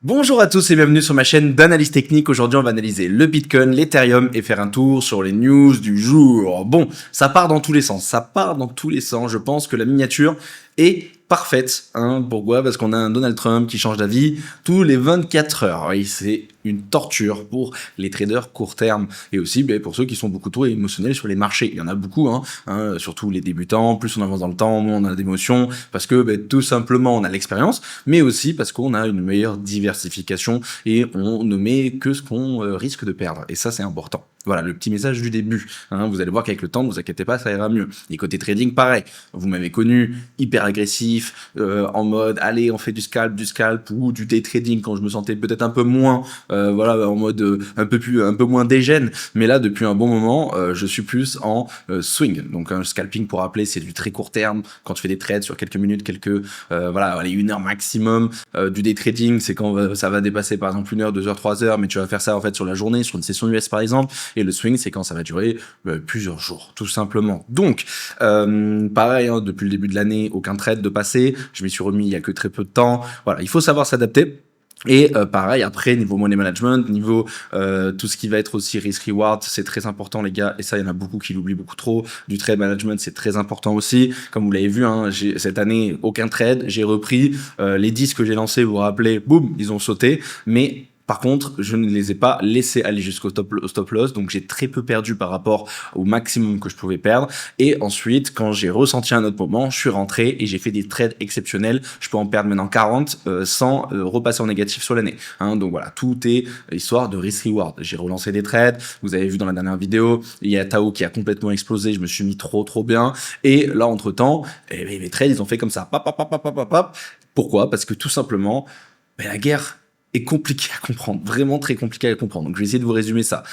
Bonjour à tous et bienvenue sur ma chaîne d'analyse technique. Aujourd'hui, on va analyser le Bitcoin, l'Ethereum et faire un tour sur les news du jour. Bon, ça part dans tous les sens. Je pense que la miniature est parfaite. Pourquoi? Parce qu'on a un Donald Trump qui change d'avis tous les 24 heures. Oui, c'est une torture pour les traders court terme et aussi pour ceux qui sont beaucoup trop émotionnels sur les marchés. Il y en a beaucoup, surtout les débutants. Plus on avance dans le temps, moins on a d'émotions parce que tout simplement on a l'expérience, mais aussi parce qu'on a une meilleure diversification et on ne met que ce qu'on risque de perdre. Et ça, c'est important. Voilà, le petit message du début. Vous allez voir qu'avec le temps, ne vous inquiétez pas, ça ira mieux. Et côté trading, pareil. Vous m'avez connu hyper agressif, en mode, allez, on fait du scalp, ou du day trading quand je me sentais peut-être un peu moins, en mode un peu moins dégène. Mais là, depuis un bon moment, je suis plus en swing. Donc, un scalping, pour rappeler, c'est du très court terme. Quand tu fais des trades sur quelques minutes, une heure maximum. Du day trading, c'est quand ça va dépasser, par exemple, 1 heure, 2 heures, 3 heures, mais tu vas faire ça, en fait, sur la journée, sur une session US, par exemple. Et le swing, c'est quand ça va durer plusieurs jours, tout simplement. Donc, pareil, depuis le début de l'année, aucun trade de passé. Je m'y suis remis il y a que très peu de temps. Voilà, il faut savoir s'adapter. Et pareil, après, niveau money management, niveau tout ce qui va être aussi risk-reward, c'est très important, les gars. Et ça, il y en a beaucoup qui l'oublient beaucoup trop. Du trade management, c'est très important aussi. Comme vous l'avez vu, cette année, aucun trade. J'ai repris les 10 que j'ai lancés, vous vous rappelez, boum, ils ont sauté. Mais par contre, je ne les ai pas laissés aller jusqu'au stop loss, donc j'ai très peu perdu par rapport au maximum que je pouvais perdre. Et ensuite, quand j'ai ressenti un autre moment, je suis rentré et j'ai fait des trades exceptionnels. Je peux en perdre maintenant 40 sans repasser en négatif sur l'année. Donc voilà, tout est histoire de risk-reward. J'ai relancé des trades, vous avez vu dans la dernière vidéo, il y a Tao qui a complètement explosé, je me suis mis trop bien. Et là, entre-temps, mes trades, ils ont fait comme ça. Pourquoi? Parce que tout simplement, la guerre est compliqué à comprendre, vraiment très compliqué à comprendre. Donc je vais essayer de vous résumer ça.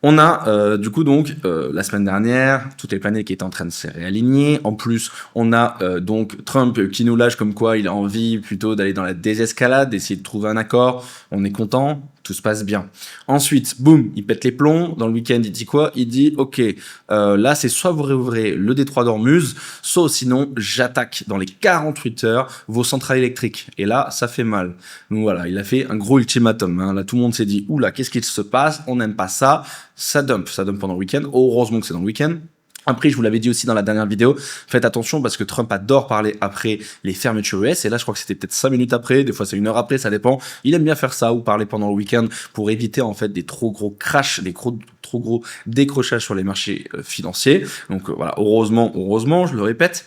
On a la semaine dernière, toutes les planètes qui étaient en train de se réaligner. En plus, on a donc Trump qui nous lâche comme quoi il a envie plutôt d'aller dans la désescalade, d'essayer de trouver un accord. On est content, tout se passe bien. Ensuite, boum, il pète les plombs. Dans le week-end, il dit quoi? Il dit, ok, là c'est soit vous réouvrez le détroit d'Ormuz, soit sinon j'attaque dans les 48 heures vos centrales électriques. Et là, ça fait mal. Donc voilà, il a fait un gros ultimatum. Là, tout le monde s'est dit, oula, qu'est-ce qui se passe? On n'aime pas ça. Ça dump pendant le week-end. Heureusement que c'est dans le week-end. Après, je vous l'avais dit aussi dans la dernière vidéo, faites attention parce que Trump adore parler après les fermetures US. Et là, je crois que c'était peut-être 5 minutes après, des fois c'est 1 heure après, ça dépend. Il aime bien faire ça ou parler pendant le week-end pour éviter en fait des trop gros crashs, des trop gros décrochages sur les marchés financiers. Donc voilà, heureusement, je le répète.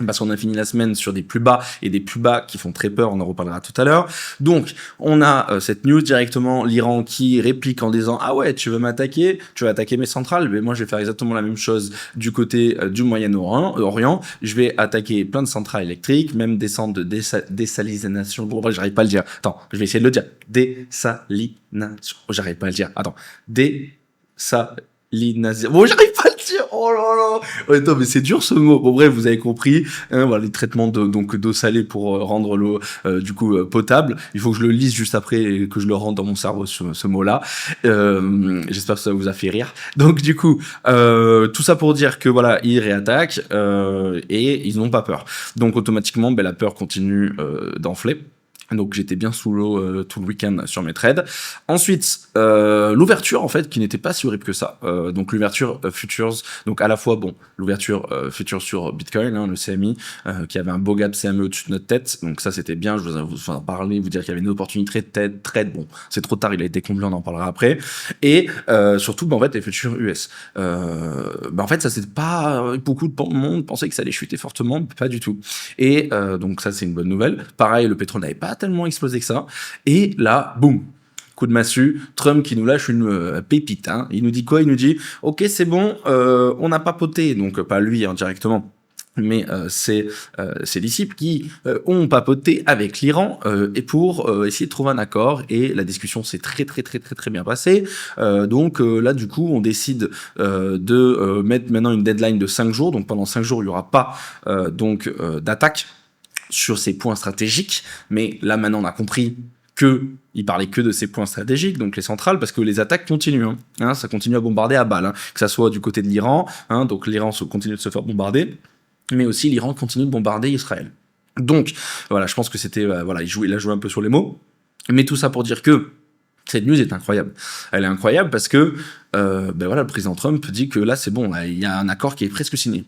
Parce qu'on a fini la semaine sur des plus bas et des plus bas qui font très peur, on en reparlera tout à l'heure. Donc, on a cette news directement, l'Iran qui réplique en disant « Ah ouais, tu veux m'attaquer? Tu veux attaquer mes centrales? Mais moi, je vais faire exactement la même chose du côté du Moyen-Orient. Je vais attaquer plein de centrales électriques, même des centres de désalinisation. Bon, j'arrive pas à le dire. Attends, je vais essayer de le dire. Dessalination. J'arrive pas à le dire. Attends. Dessalination. Bon, j'arrive pas à le dire. Oh là là. Ouais, non, mais c'est dur ce mot. Bon, bref, vous avez compris. Voilà, les traitements d'eau salée pour rendre l'eau potable. Il faut que je le lise juste après et que je le rende dans mon cerveau ce mot-là. J'espère que ça vous a fait rire. Donc du coup, tout ça pour dire que voilà, ils réattaquent et ils n'ont pas peur. Donc automatiquement, la peur continue d'enfler. Donc j'étais bien sous l'eau tout le week-end sur mes trades. Ensuite, l'ouverture en fait qui n'était pas si horrible que ça. Donc l'ouverture futures, donc à la fois l'ouverture futures sur Bitcoin, le CMI, qui avait un beau gap CME au-dessus de notre tête. Donc ça c'était bien. Je vous en parler, vous dire qu'il y avait une opportunité de trade. Bon, c'est trop tard, il a été comblé, on en parlera après. Et surtout, en fait, les futures US. En fait, ça c'est pas beaucoup de monde pensait que ça allait chuter fortement, pas du tout. Et donc ça c'est une bonne nouvelle. Pareil, le pétrole n'avait pas tellement explosé que ça. Et là, boum, coup de massue, Trump qui nous lâche une pépite. Il nous dit quoi? Il nous dit, ok, c'est bon, on n'a pas papoté. Donc pas lui directement. Mais c'est ses disciples qui ont papoté avec l'Iran et pour essayer de trouver un accord, et la discussion s'est très bien passée. Donc là du coup on décide de mettre maintenant une deadline de 5 jours. Donc pendant 5 jours il n'y aura pas d'attaque sur ces points stratégiques, mais là maintenant on a compris il parlait que de ces points stratégiques, donc les centrales, parce que les attaques continuent. Ça continue à bombarder à balles, que ça soit du côté de l'Iran, donc l'Iran continue de se faire bombarder, mais aussi l'Iran continue de bombarder Israël. Donc voilà, je pense que c'était il a joué un peu sur les mots. Mais tout ça pour dire que cette news est incroyable. Elle est incroyable parce que le président Trump dit que là, c'est bon, là, il y a un accord qui est presque signé.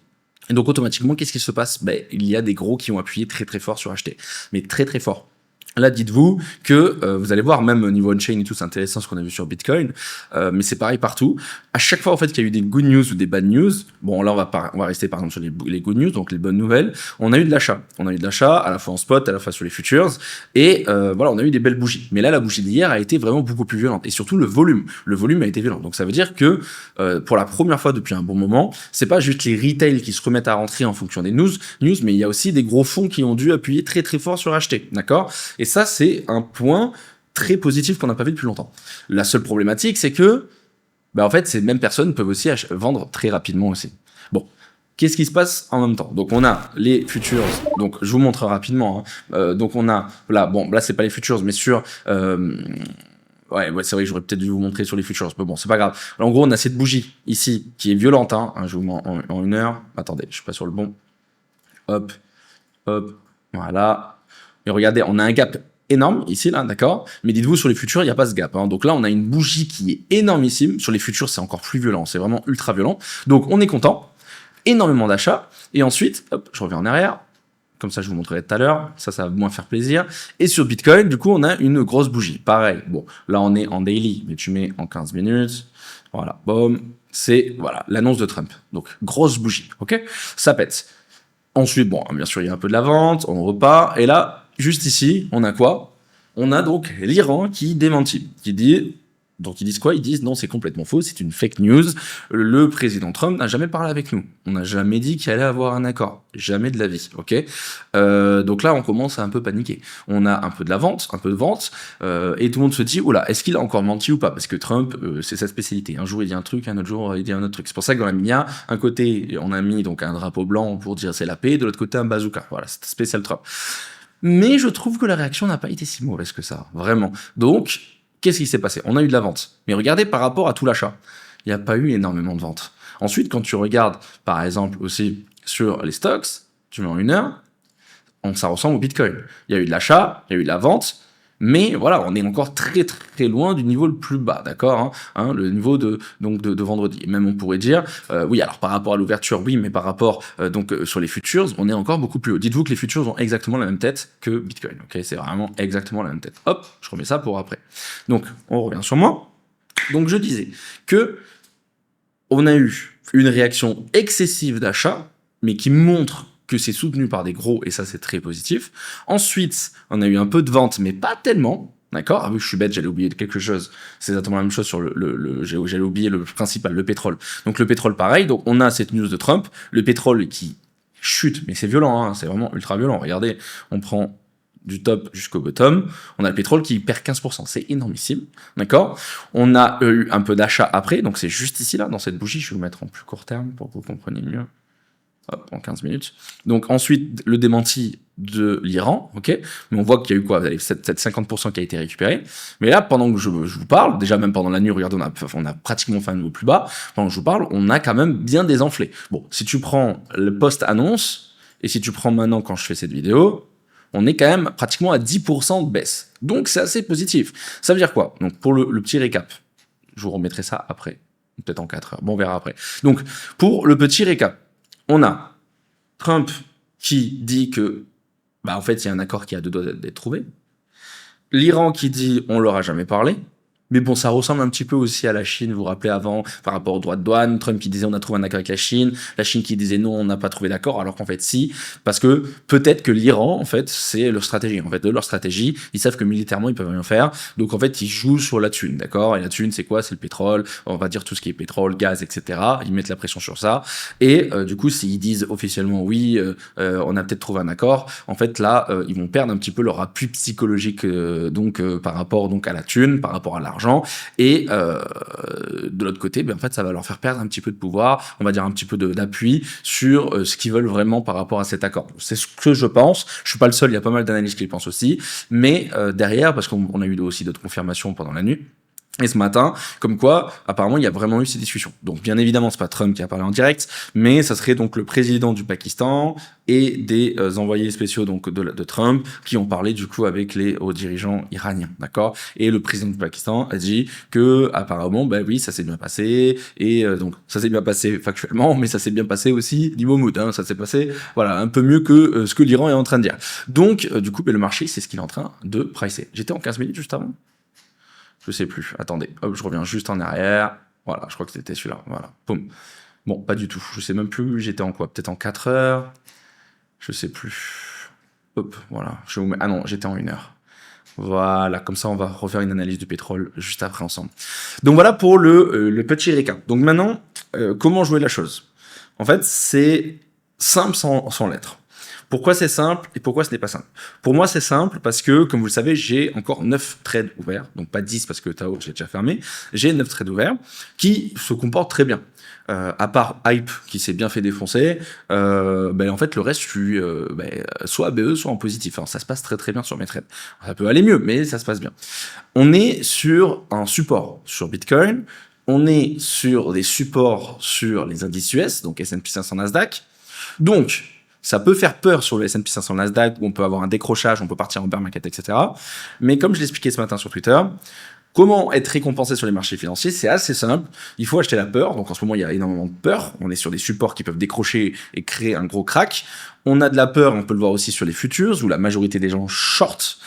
Et donc, automatiquement, qu'est-ce qui se passe? Il y a des gros qui ont appuyé très très fort sur acheter. Mais très très fort. Là, dites-vous que vous allez voir, même au niveau on-chain et tout, c'est intéressant ce qu'on a vu sur Bitcoin, mais c'est pareil partout. À chaque fois, en fait, qu'il y a eu des good news ou des bad news, bon, là, on va rester par exemple sur les good news, donc les bonnes nouvelles, on a eu de l'achat. On a eu de l'achat à la fois en spot, à la fois sur les futures, et on a eu des belles bougies. Mais là, la bougie d'hier a été vraiment beaucoup plus violente, et surtout le volume. Le volume a été violent. Donc ça veut dire que pour la première fois depuis un bon moment, c'est pas juste les retail qui se remettent à rentrer en fonction des news, mais il y a aussi des gros fonds qui ont dû appuyer très très fort sur acheter, d'accord? Et ça, c'est un point très positif qu'on n'a pas vu depuis longtemps. La seule problématique, c'est que, en fait, ces mêmes personnes peuvent aussi vendre très rapidement aussi. Bon, qu'est-ce qui se passe en même temps? Donc, on a les futures. Donc, je vous montre rapidement. Donc, on a là, c'est pas les futures, mais sur ouais, c'est vrai que j'aurais peut-être dû vous montrer sur les futures, mais bon, c'est pas grave. En gros, on a cette bougie ici qui est violente. Je vous mets en 1 heure. Attendez, je suis pas sur le bon. Hop, voilà. Et regardez, on a un gap énorme ici, là, d'accord? Mais dites-vous, sur les futurs, il n'y a pas ce gap. Donc là, on a une bougie qui est énormissime. Sur les futurs, c'est encore plus violent. C'est vraiment ultra violent. Donc, on est content. Énormément d'achats. Et ensuite, hop, je reviens en arrière. Comme ça, je vous montrerai tout à l'heure. Ça va moins faire plaisir. Et sur Bitcoin, du coup, on a une grosse bougie. Pareil. Bon, là, on est en daily, mais tu mets en 15 minutes. Voilà. Boum. C'est, l'annonce de Trump. Donc, grosse bougie. OK? Ça pète. Ensuite, bien sûr, il y a un peu de la vente. On repart. Et là, juste ici, on a quoi? On a donc l'Iran qui démentit, qui dit... Donc ils disent quoi? Ils disent non, c'est complètement faux, c'est une fake news. Le président Trump n'a jamais parlé avec nous. On n'a jamais dit qu'il allait avoir un accord. Jamais de la vie, ok? Donc là, on commence à un peu paniquer. On a un peu de vente, et tout le monde se dit, oula, est-ce qu'il a encore menti ou pas? Parce que Trump, c'est sa spécialité. Un jour, il dit un truc, un autre jour, il dit un autre truc. C'est pour ça que dans la MIA, un côté, on a mis donc un drapeau blanc pour dire c'est la paix, de l'autre côté, un bazooka. Voilà, c'est spécial Trump. Mais je trouve que la réaction n'a pas été si mauvaise que ça, vraiment. Donc, qu'est-ce qui s'est passé? On a eu de la vente. Mais regardez par rapport à tout l'achat. Il n'y a pas eu énormément de ventes. Ensuite, quand tu regardes, par exemple, aussi sur les stocks, tu mets en 1 heure, ça ressemble au Bitcoin. Il y a eu de l'achat, il y a eu de la vente, mais voilà, on est encore très très loin du niveau le plus bas, d'accord, le niveau de vendredi. Même on pourrait dire, oui, alors par rapport à l'ouverture, oui, mais par rapport sur les futures, on est encore beaucoup plus haut. Dites-vous que les futures ont exactement la même tête que Bitcoin, ok? C'est vraiment exactement la même tête. Hop, je remets ça pour après. Donc, on revient sur moi. Donc, je disais que on a eu une réaction excessive d'achat, mais qui montre que c'est soutenu par des gros, et ça, c'est très positif. Ensuite, on a eu un peu de vente, mais pas tellement. D'accord? Ah oui, je suis bête, j'allais oublier quelque chose. C'est exactement la même chose sur j'allais oublier le principal, le pétrole. Donc, le pétrole, pareil. Donc, on a cette news de Trump. Le pétrole qui chute, mais c'est violent, c'est vraiment ultra violent. Regardez, on prend du top jusqu'au bottom. On a le pétrole qui perd 15%. C'est énormissime. D'accord? On a eu un peu d'achat après. Donc, c'est juste ici, là, dans cette bougie. Je vais vous mettre en plus court terme pour que vous compreniez mieux. Hop, en 15 minutes. Donc ensuite, le démenti de l'Iran, ok? Mais on voit qu'il y a eu quoi? Cette 50% qui a été récupéré. Mais là, pendant que je vous parle, déjà même pendant la nuit, regardez, on a pratiquement fait un niveau plus bas. Pendant que je vous parle, on a quand même bien désenflé. Bon, si tu prends le post-annonce, et si tu prends maintenant quand je fais cette vidéo, on est quand même pratiquement à 10% de baisse. Donc c'est assez positif. Ça veut dire quoi? Donc pour le petit récap, je vous remettrai ça après. Peut-être en 4 heures. Bon, on verra après. Donc, pour le petit récap, on a Trump qui dit que, en fait, il y a un accord qui a 2 doigts d'être trouvé. L'Iran qui dit, on leur a jamais parlé. Mais bon, ça ressemble un petit peu aussi à la Chine, vous vous rappelez avant, par rapport aux droits de douane, Trump qui disait on a trouvé un accord avec la Chine qui disait non, on n'a pas trouvé d'accord, alors qu'en fait si, parce que peut-être que l'Iran, en fait, c'est leur stratégie. En fait, de leur stratégie, ils savent que militairement, ils peuvent rien faire, donc en fait, ils jouent sur la thune, d'accord? Et la thune, c'est quoi? C'est le pétrole, on va dire tout ce qui est pétrole, gaz, etc. Ils mettent la pression sur ça, et du coup, s'ils disent officiellement oui, on a peut-être trouvé un accord, en fait, là, ils vont perdre un petit peu leur appui psychologique, par rapport à la thune, par rapport à l'argent. Et de l'autre côté, en fait, ça va leur faire perdre un petit peu de pouvoir, on va dire un petit peu d'appui sur ce qu'ils veulent vraiment par rapport à cet accord. C'est ce que je pense. Je suis pas le seul, il y a pas mal d'analystes qui le pensent aussi. Mais derrière, parce qu'on a eu aussi d'autres confirmations pendant la nuit, Et ce matin, comme quoi, apparemment, il y a vraiment eu ces discussions. Donc, bien évidemment, c'est pas Trump qui a parlé en direct, mais ça serait donc le président du Pakistan et des envoyés spéciaux donc de Trump qui ont parlé du coup avec les hauts dirigeants iraniens, d'accord. Et le président du Pakistan a dit que apparemment, ben oui, ça s'est bien passé et donc ça s'est bien passé factuellement, mais ça s'est bien passé aussi niveau mood. Hein, ça s'est passé, voilà, un peu mieux que ce que l'Iran est en train de dire. Donc, du coup, ben, le marché, c'est ce qu'il est en train de pricer. J'étais en 15 minutes juste avant. Je sais plus. Attendez, hop, je reviens juste en arrière. Voilà, je crois que c'était celui-là. Voilà, boum. Bon, pas du tout. Je sais même plus. J'étais en quoi? Peut-être en 4 heures. Je sais plus. Hop, voilà. Ah non, j'étais en 1 heure. Voilà, comme ça, on va refaire une analyse du pétrole juste après ensemble. Donc voilà pour le petit récap. Donc maintenant, comment jouer la chose? En fait, c'est simple sans l'être. Pourquoi c'est simple et pourquoi ce n'est pas simple? Pour moi, c'est simple parce que, comme vous le savez, j'ai encore 9 trades ouverts. Donc pas 10 parce que Tao, j'ai déjà fermé. J'ai 9 trades ouverts qui se comportent très bien. À part Hype qui s'est bien fait défoncer, en fait, le reste, je suis soit à BE, soit en positif. Alors, ça se passe très très bien sur mes trades. Ça peut aller mieux, mais ça se passe bien. On est sur un support sur Bitcoin. On est sur des supports sur les indices US, donc S&P 500 Nasdaq. Donc, ça peut faire peur sur le S&P 500 Nasdaq, où on peut avoir un décrochage, on peut partir en bear market, etc. Mais comme je l'expliquais ce matin sur Twitter, comment être récompensé sur les marchés financiers? C'est assez simple. Il faut acheter la peur. Donc en ce moment, il y a énormément de peur. On est sur des supports qui peuvent décrocher et créer un gros crack. On a de la peur, on peut le voir aussi sur les futures, où la majorité des gens short.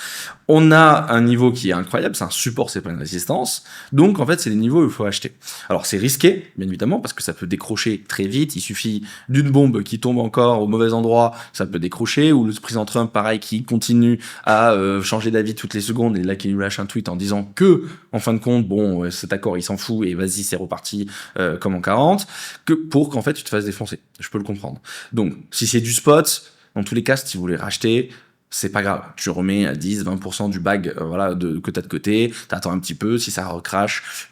On a un niveau qui est incroyable, c'est un support, c'est pas une résistance. Donc en fait, c'est les niveaux où il faut acheter. Alors c'est risqué, bien évidemment, parce que ça peut décrocher très vite. Il suffit d'une bombe qui tombe encore au mauvais endroit, ça peut décrocher. Ou le président Trump, pareil, qui continue à changer d'avis toutes les secondes, et là qui nous lâche un tweet en disant que, en fin de compte, bon, cet accord, il s'en fout, et vas-y, c'est reparti comme en 40, que pour qu'en fait, tu te fasses défoncer. Je peux le comprendre. Donc, si c'est du spot, dans tous les cas, si tu voulais racheter, c'est pas grave. Tu remets à 10-20% du bag que t'as de côté, t'attends un petit peu, si ça recrache,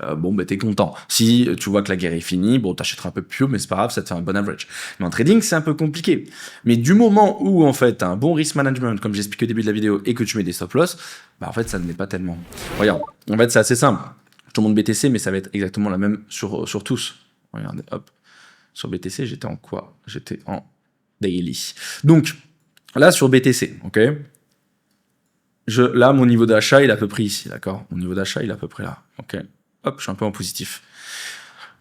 t'es content. Si tu vois que la guerre est finie, bon, t'achèteras un peu plus haut, mais c'est pas grave, ça te fait un bon average. Mais en trading, c'est un peu compliqué. Mais du moment où, en fait, t'as un bon risk management, comme j'expliquais au début de la vidéo, et que tu mets des stop loss, en fait, ça ne l'est pas tellement. Regarde, en fait, c'est assez simple. Je te montre BTC, mais ça va être exactement la même sur tous. Regardez, hop. Sur BTC, j'étais en quoi? J'étais en daily. Donc, là, sur BTC, ok. Là, mon niveau d'achat, il est à peu près ici, d'accord. Mon niveau d'achat, il est à peu près là, ok. Hop, je suis un peu en positif.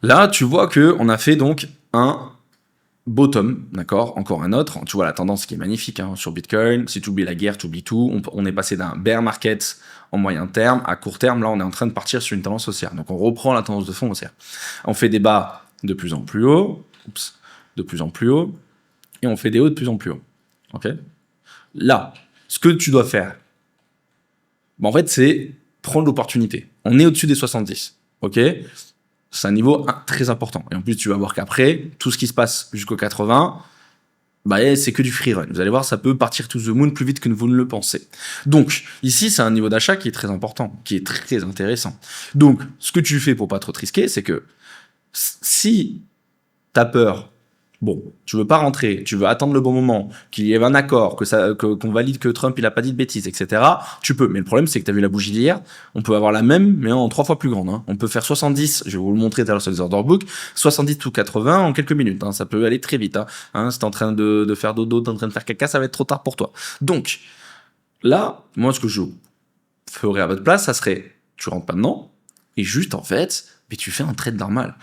Là, tu vois que on a fait donc un bottom, d'accord. Encore un autre. Tu vois la tendance qui est magnifique hein, sur Bitcoin. Si tu oublies la guerre, tu oublies tout. On est passé d'un bear market en moyen terme à court terme. Là, on est en train de partir sur une tendance haussière. Donc, on reprend la tendance de fond haussière. On fait des bas de plus en plus haut, de plus en plus haut, et on fait des hauts de plus en plus haut. Ok. Là, ce que tu dois faire, en fait, c'est prendre l'opportunité. On est au-dessus des 70, ok. C'est un niveau très important. Et en plus, tu vas voir qu'après, tout ce qui se passe jusqu'au 80, c'est que du free run. Vous allez voir, ça peut partir to the moon plus vite que vous ne le pensez. Donc, ici, c'est un niveau d'achat qui est très important, qui est très intéressant. Donc, ce que tu fais pour pas trop te risquer, c'est que si t'as peur, bon, tu veux pas rentrer, tu veux attendre le bon moment, qu'il y ait un accord, qu'on valide que Trump il a pas dit de bêtises, etc. Tu peux. Mais le problème, c'est que tu as vu la bougie d'hier, on peut avoir la même, mais en 3 fois plus grande. Hein. On peut faire 70, je vais vous le montrer tout à l'heure sur les order book, 70 ou 80 en quelques minutes. Hein. Ça peut aller très vite. Hein. Si t'es en train de faire dodo, t'es en train de faire caca, ça va être trop tard pour toi. Donc, là, moi, ce que je ferais à votre place, ça serait, tu rentres pas dedans, et juste, en fait, mais tu fais un trade normal.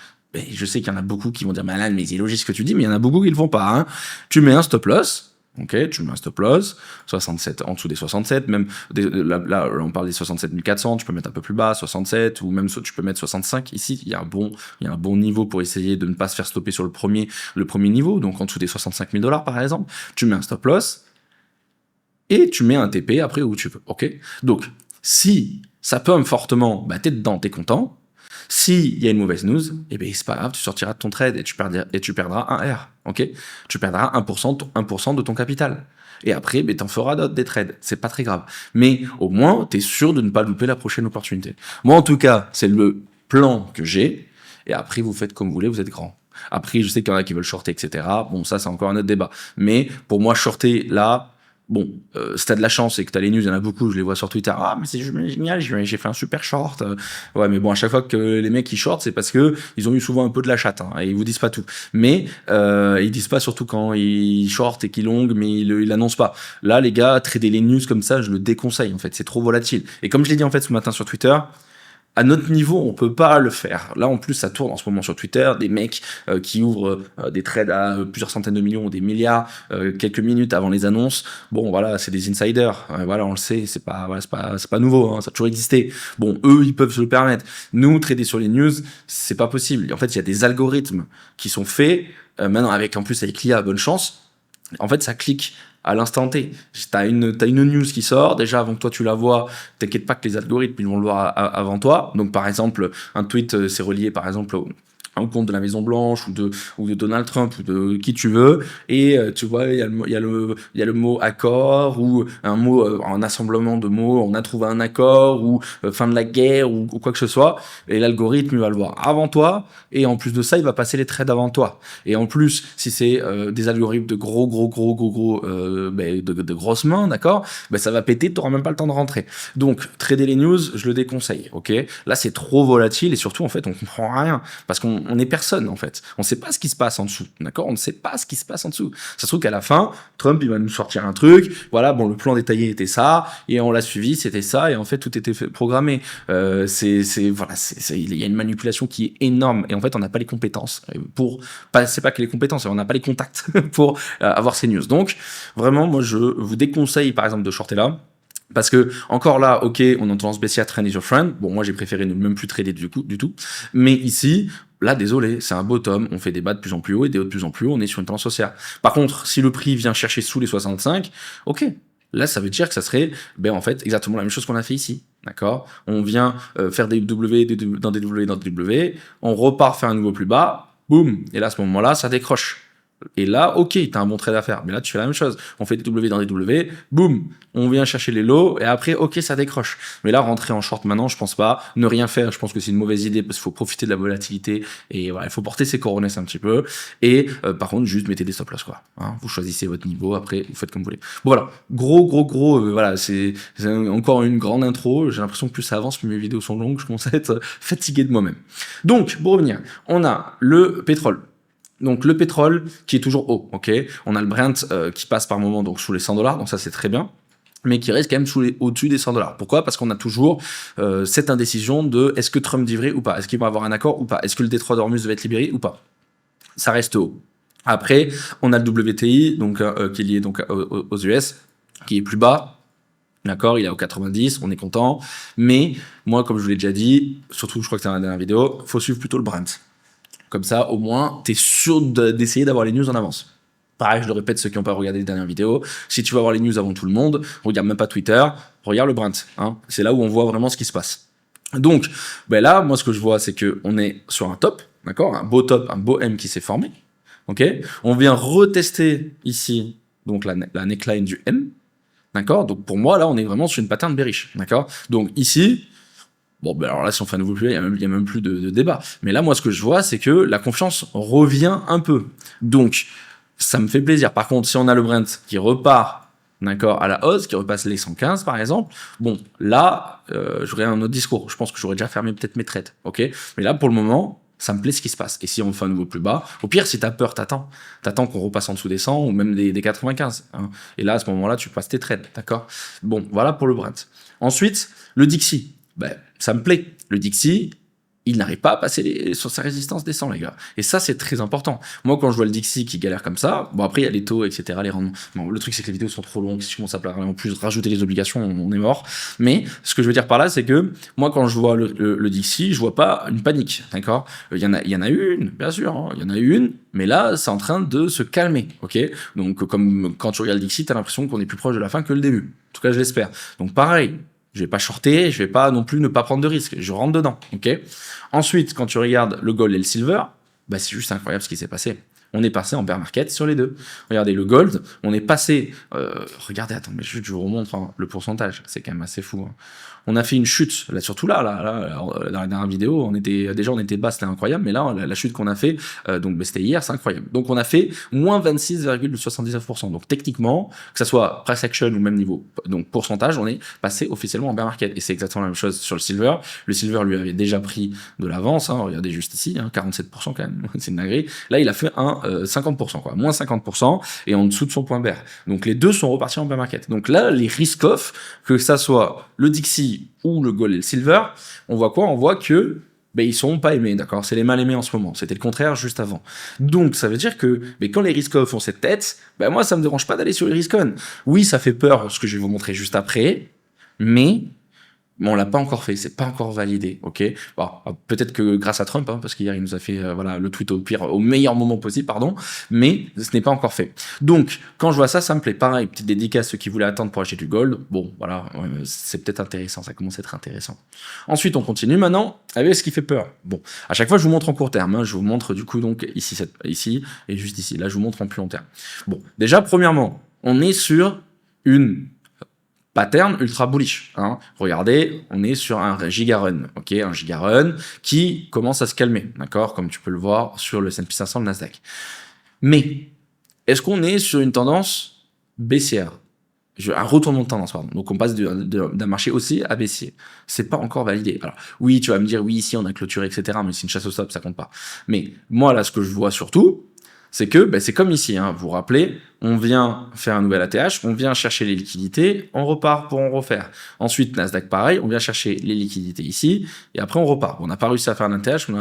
Je sais qu'il y en a beaucoup qui vont dire, malade, mais c'est logique ce que tu dis, mais il y en a beaucoup qui le font pas. Hein. Tu mets un stop loss, ok, tu mets un stop loss, 67, en dessous des 67, même, là, on parle des 67 400, tu peux mettre un peu plus bas, 67, ou même tu peux mettre 65. Ici, il y a un bon niveau pour essayer de ne pas se faire stopper sur le premier niveau, donc en dessous des 65 000 $ par exemple. Tu mets un stop loss, et tu mets un TP après où tu veux, ok. Donc, si ça pump fortement, t'es dedans, t'es content. S'il y a une mauvaise news, c'est pas grave, tu sortiras de ton trade et tu perdras un R, ok. Tu perdras 1% de ton capital. Et après, t'en feras d'autres des trades. C'est pas très grave. Mais au moins, t'es sûr de ne pas louper la prochaine opportunité. Moi, en tout cas, c'est le plan que j'ai. Et après, vous faites comme vous voulez, vous êtes grand. Après, je sais qu'il y en a qui veulent shorter, etc. Bon, ça, c'est encore un autre débat. Mais pour moi, shorter là, Bon, si t'as de la chance et que t'as les news, il y en a beaucoup, je les vois sur Twitter. Ah, mais c'est génial, j'ai fait un super short. Ouais, mais bon, à chaque fois que les mecs ils short, c'est parce que ils ont eu souvent un peu de la chatte, hein, et ils vous disent pas tout. Mais ils disent pas surtout quand ils short et qu'ils long, mais ils l'annoncent pas. Là, les gars, trader les news comme ça, je le déconseille. En fait, c'est trop volatile. Et comme je l'ai dit en fait ce matin sur Twitter, à notre niveau, on peut pas le faire. Là, en plus, ça tourne en ce moment sur Twitter, des mecs qui ouvrent des trades à plusieurs centaines de millions ou des milliards quelques minutes avant les annonces. Bon, voilà, c'est des insiders. Voilà, on le sait, c'est pas, voilà, c'est pas nouveau, hein, ça a toujours existé. Bon, eux, ils peuvent se le permettre. Nous, trader sur les news, c'est pas possible. En fait, il y a des algorithmes qui sont faits maintenant avec en plus avec l'IA, bonne chance. En fait, ça clique à l'instant T. T'as une news qui sort, déjà avant que toi tu la vois, t'inquiète pas que les algorithmes ils vont le voir avant toi. Donc par exemple, un tweet c'est relié par exemple au compte de la Maison Blanche ou de Donald Trump ou de qui tu veux, et tu vois il y a le mot accord ou un mot un assemblement de mots, on a trouvé un accord ou fin de la guerre ou quoi que ce soit, et l'algorithme il va le voir avant toi, et en plus de ça il va passer les trades avant toi. Et en plus, si c'est des algorithmes de gros de grosses mains, d'accord, ben ça va péter, t'auras même pas le temps de rentrer. Donc trader les news, je le déconseille, ok. Là c'est trop volatile et surtout en fait on comprend rien parce qu'on est personne en fait. On sait pas ce qui se passe en dessous, d'accord. On ne sait pas ce qui se passe en dessous. Ça se trouve qu'à la fin, Trump il va nous sortir un truc, voilà, bon le plan détaillé était ça et on l'a suivi, c'était ça et en fait tout était programmé. Voilà, il y a une manipulation qui est énorme et en fait on n'a pas les compétences pour c'est pas que les compétences, on n'a pas les contacts pour avoir ces news. Donc vraiment moi je vous déconseille par exemple de shorter là. Parce que, encore là, ok, on a tendance baissière trend is your friend. Bon, moi, j'ai préféré ne même plus trader du tout. Mais ici, là, désolé, c'est un bottom. On fait des bas de plus en plus haut et des hauts de plus en plus haut. On est sur une tendance haussière. Par contre, si le prix vient chercher sous les 65, ok. Là, ça veut dire que ça serait, en fait, exactement la même chose qu'on a fait ici. D'accord? On vient faire des W, dans des W, dans des W. On repart faire un nouveau plus bas. Boum. Et là, à ce moment-là, ça décroche. Et là, ok, t'as un bon trade à faire. Mais là, tu fais la même chose. On fait des W dans des W, boum, on vient chercher les lows, et après, ok, ça décroche. Mais là, rentrer en short maintenant, je pense pas. Ne rien faire, je pense que c'est une mauvaise idée, parce qu'il faut profiter de la volatilité, et voilà, il faut porter ses coronets un petit peu. Et par contre, juste mettez des stop loss, quoi. Hein, vous choisissez votre niveau, après, vous faites comme vous voulez. Bon, voilà, gros, voilà, c'est encore une grande intro. J'ai l'impression que plus ça avance, plus mes vidéos sont longues, je commence à être fatigué de moi-même. Donc, pour revenir, on a le pétrole. Donc le pétrole qui est toujours haut, ok. On a le Brent qui passe par moment donc sous les 100 $, donc ça c'est très bien, mais qui reste quand même au-dessus des 100 $. Pourquoi? Parce qu'on a toujours cette indécision de est-ce que Trump dit vrai ou pas, est-ce qu'il va avoir un accord ou pas, est-ce que le détroit d'Ormuz va être libéré ou pas. Ça reste haut. Après, on a le WTI donc qui est lié donc aux US, qui est plus bas. D'accord, il est au 90, on est content. Mais moi, comme je vous l'ai déjà dit, surtout je crois que c'est dans la dernière vidéo, faut suivre plutôt le Brent. Comme ça, au moins, t'es sûr d'essayer d'avoir les news en avance. Pareil, je le répète, ceux qui n'ont pas regardé les dernières vidéos, si tu veux avoir les news avant tout le monde, regarde même pas Twitter, regarde le Brent. Hein. C'est là où on voit vraiment ce qui se passe. Donc, là, moi, ce que je vois, c'est que on est sur un top, d'accord, un beau top, un beau M qui s'est formé. Ok, on vient retester ici donc la neckline du M, d'accord. Donc pour moi, là, on est vraiment sur une pattern bearish, d'accord. Donc ici. Bon, alors là, si on fait un nouveau play, il y a même plus de débat. Mais là, moi, ce que je vois, c'est que la confiance revient un peu. Donc, ça me fait plaisir. Par contre, si on a le Brent qui repart, d'accord, à la hausse, qui repasse les 115, par exemple, bon, là, j'aurais un autre discours. Je pense que j'aurais déjà fermé peut-être mes trades, ok. Mais là, pour le moment, ça me plaît ce qui se passe. Et si on fait un nouveau plus bas, au pire, si t'as peur, t'attends qu'on repasse en dessous des 100 ou même des 95. Hein. Et là, à ce moment-là, tu passes tes trades, d'accord. Bon, voilà pour le Brent. Ensuite, le Dixie. Ça me plaît. Le Dixie, il n'arrive pas à passer sur sa résistance des 100, les gars. Et ça, c'est très important. Moi, quand je vois le Dixie qui galère comme ça, bon, après, il y a les taux, etc., les rendements. Bon, le truc, c'est que les vidéos sont trop longues. Si je commence à parler en plus, rajouter les obligations, on est mort. Mais ce que je veux dire par là, c'est que moi, quand je vois le Dixie, je vois pas une panique, d'accord. Il y en a une, bien sûr, hein, il y en a une, mais là, c'est en train de se calmer, ok. Donc, comme quand tu regardes le Dixie, t'as l'impression qu'on est plus proche de la fin que le début. En tout cas, je l'espère. Donc, pareil. Je vais pas shorter, je vais pas non plus ne pas prendre de risques. Je rentre dedans, ok. Ensuite, quand tu regardes le gold et le silver, c'est juste incroyable ce qui s'est passé. On est passé en bear market sur les deux. Regardez le gold, on est passé. Regardez, attends, mais je vous remontre hein, le pourcentage. C'est quand même assez fou. Hein. on a fait une chute, là, surtout là, dans la dernière vidéo, on était bas, c'était incroyable, mais là, la chute qu'on a fait, donc c'était hier, c'est incroyable. Donc on a fait moins 26,79%. Donc techniquement, que ça soit price action ou même niveau, donc pourcentage, on est passé officiellement en bear market. Et c'est exactement la même chose sur le silver. Le silver lui avait déjà pris de l'avance, hein, regardez juste ici, hein, 47% quand même, c'est une dinguerie. Là, il a fait un 50%, quoi, moins 50%, et en dessous de son point bear. Donc les deux sont repartis en bear market. Donc là, les risk-off, que ça soit le Dixie ou le gold et le silver, on voit quoi? On voit que ils sont pas aimés, d'accord? C'est les mal aimés en ce moment. C'était le contraire juste avant. Donc ça veut dire que quand les risk-off ont cette tête, moi ça me dérange pas d'aller sur les risk-on. Oui, ça fait peur, ce que je vais vous montrer juste après, mais on l'a pas encore fait, c'est pas encore validé, ok. Bon, peut-être que grâce à Trump, hein, parce qu'hier il nous a fait le tweet au meilleur moment possible, pardon, mais ce n'est pas encore fait. Donc quand je vois ça, ça me plaît. Pareil, petite dédicace à ceux qui voulaient attendre pour acheter du gold. Bon, voilà, c'est peut-être intéressant, ça commence à être intéressant. Ensuite, on continue maintenant avec ce qui fait peur. Bon, à chaque fois je vous montre en court terme, hein, je vous montre du coup donc ici et juste ici. Là, je vous montre en plus long terme. Bon, déjà premièrement, on est sur une pattern ultra bullish. Hein. Regardez, on est sur un giga-run, ok, un giga-run qui commence à se calmer, d'accord, comme tu peux le voir sur le S&P 500, le Nasdaq. Mais est-ce qu'on est sur une tendance baissière, un retournement de tendance, pardon. Donc on passe d'un marché haussier à baissier. C'est pas encore validé. Alors oui, tu vas me dire oui, ici on a clôturé, etc. Mais c'est une chasse au stop, ça compte pas. Mais moi là, ce que je vois surtout, c'est que c'est comme ici, hein, vous vous rappelez, on vient faire un nouvel ATH, on vient chercher les liquidités, on repart pour en refaire. Ensuite, Nasdaq pareil, on vient chercher les liquidités ici, et après on repart. On n'a pas réussi à faire un ATH, on est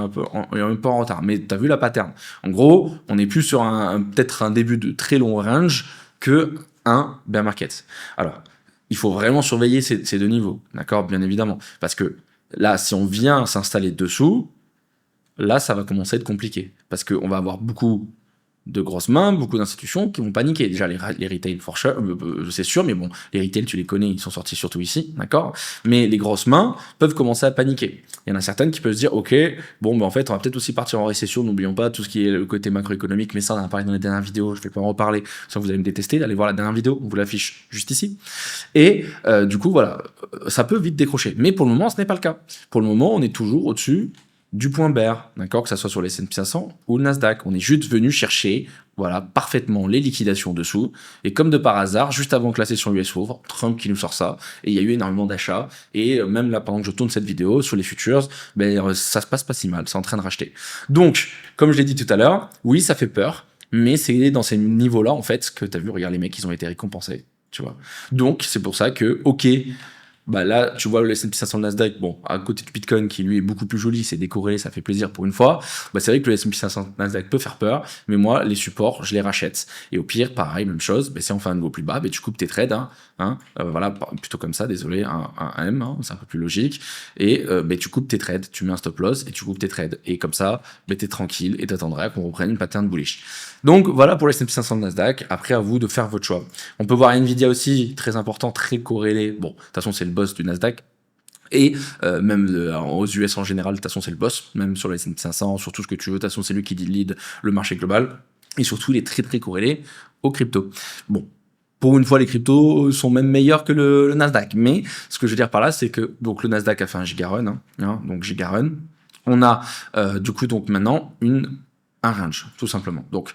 un peu en retard, mais tu as vu la pattern. En gros, on est plus sur peut-être un début de très long range que un bear market. Alors, il faut vraiment surveiller ces deux niveaux, d'accord, bien évidemment, parce que là, si on vient s'installer dessous, là, ça va commencer à être compliqué, parce qu'on va avoir beaucoup de grosses mains, beaucoup d'institutions qui vont paniquer. Déjà, les retail, for sure, c'est sûr, mais bon, les retail, tu les connais, ils sont sortis surtout ici, d'accord? Mais les grosses mains peuvent commencer à paniquer. Il y en a certaines qui peuvent se dire, ok, bon, en fait, on va peut-être aussi partir en récession, n'oublions pas tout ce qui est le côté macroéconomique, mais ça, on en a parlé dans les dernières vidéos, je vais pas en reparler, sinon vous allez me détester, allez voir la dernière vidéo, on vous l'affiche juste ici. Et du coup, voilà, ça peut vite décrocher. Mais pour le moment, ce n'est pas le cas. Pour le moment, on est toujours au-dessus du point bear, d'accord, que ça soit sur les S&P 500 ou le Nasdaq. On est juste venu chercher, voilà, parfaitement les liquidations dessous. Et comme de par hasard, juste avant que la session US ouvre, Trump qui nous sort ça, et il y a eu énormément d'achats. Et même là, pendant que je tourne cette vidéo sur les futures, ça se passe pas si mal, c'est en train de racheter. Donc, comme je l'ai dit tout à l'heure, oui, ça fait peur, mais c'est dans ces niveaux-là, en fait, que t'as vu, regarde les mecs, ils ont été récompensés, tu vois. Donc, c'est pour ça que, ok, là, tu vois le S&P 500 Nasdaq, bon, à côté de Bitcoin, qui lui est beaucoup plus joli, c'est décoré, ça fait plaisir pour une fois, c'est vrai que le S&P 500 Nasdaq peut faire peur, mais moi, les supports, je les rachète. Et au pire, pareil, même chose, si on fait un niveau plus bas, tu coupes tes trades, voilà, plutôt comme ça, désolé, un M, hein, c'est un peu plus logique, et tu coupes tes trades, tu mets un stop loss, et tu coupes tes trades. Et comme ça, t'es tranquille, et t'attendras qu'on reprenne une pattern bullish. Donc, voilà pour le S&P 500 Nasdaq, après à vous de faire votre choix. On peut voir Nvidia aussi, très important, très corrélé, bon, de toute façon, c'est le boss du Nasdaq. Et même aux US en général, de toute façon, c'est le boss, même sur le S&P 500, sur tout ce que tu veux, de toute façon, c'est lui qui lead le marché global. Et surtout, il est très très corrélé aux cryptos. Bon, pour une fois, les cryptos sont même meilleurs que le Nasdaq. Mais ce que je veux dire par là, c'est que donc le Nasdaq a fait un giga run, donc giga run. On a du coup donc maintenant un range, tout simplement. Donc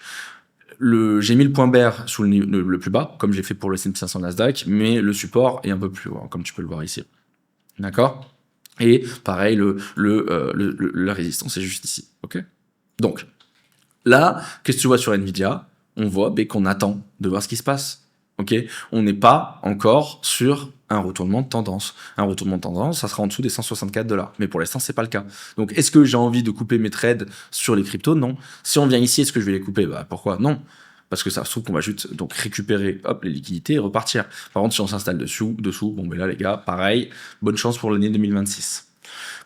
j'ai mis le point bear sous le plus bas, comme j'ai fait pour le S&P 500 Nasdaq, mais le support est un peu plus haut, comme tu peux le voir ici. D'accord? Et pareil, la résistance est juste ici. Ok? Donc, là, qu'est-ce que tu vois sur Nvidia? On voit qu'on attend de voir ce qui se passe. Ok? On n'est pas encore sur un retournement de tendance. Un retournement de tendance, ça sera en dessous des 164 $. Mais pour l'instant, c'est pas le cas. Donc, est-ce que j'ai envie de couper mes trades sur les cryptos? Non. Si on vient ici, est-ce que je vais les couper? Pourquoi? Non. Parce que ça se trouve qu'on va juste donc récupérer les liquidités et repartir. Par contre, si on s'installe dessous, là les gars, pareil, bonne chance pour l'année 2026.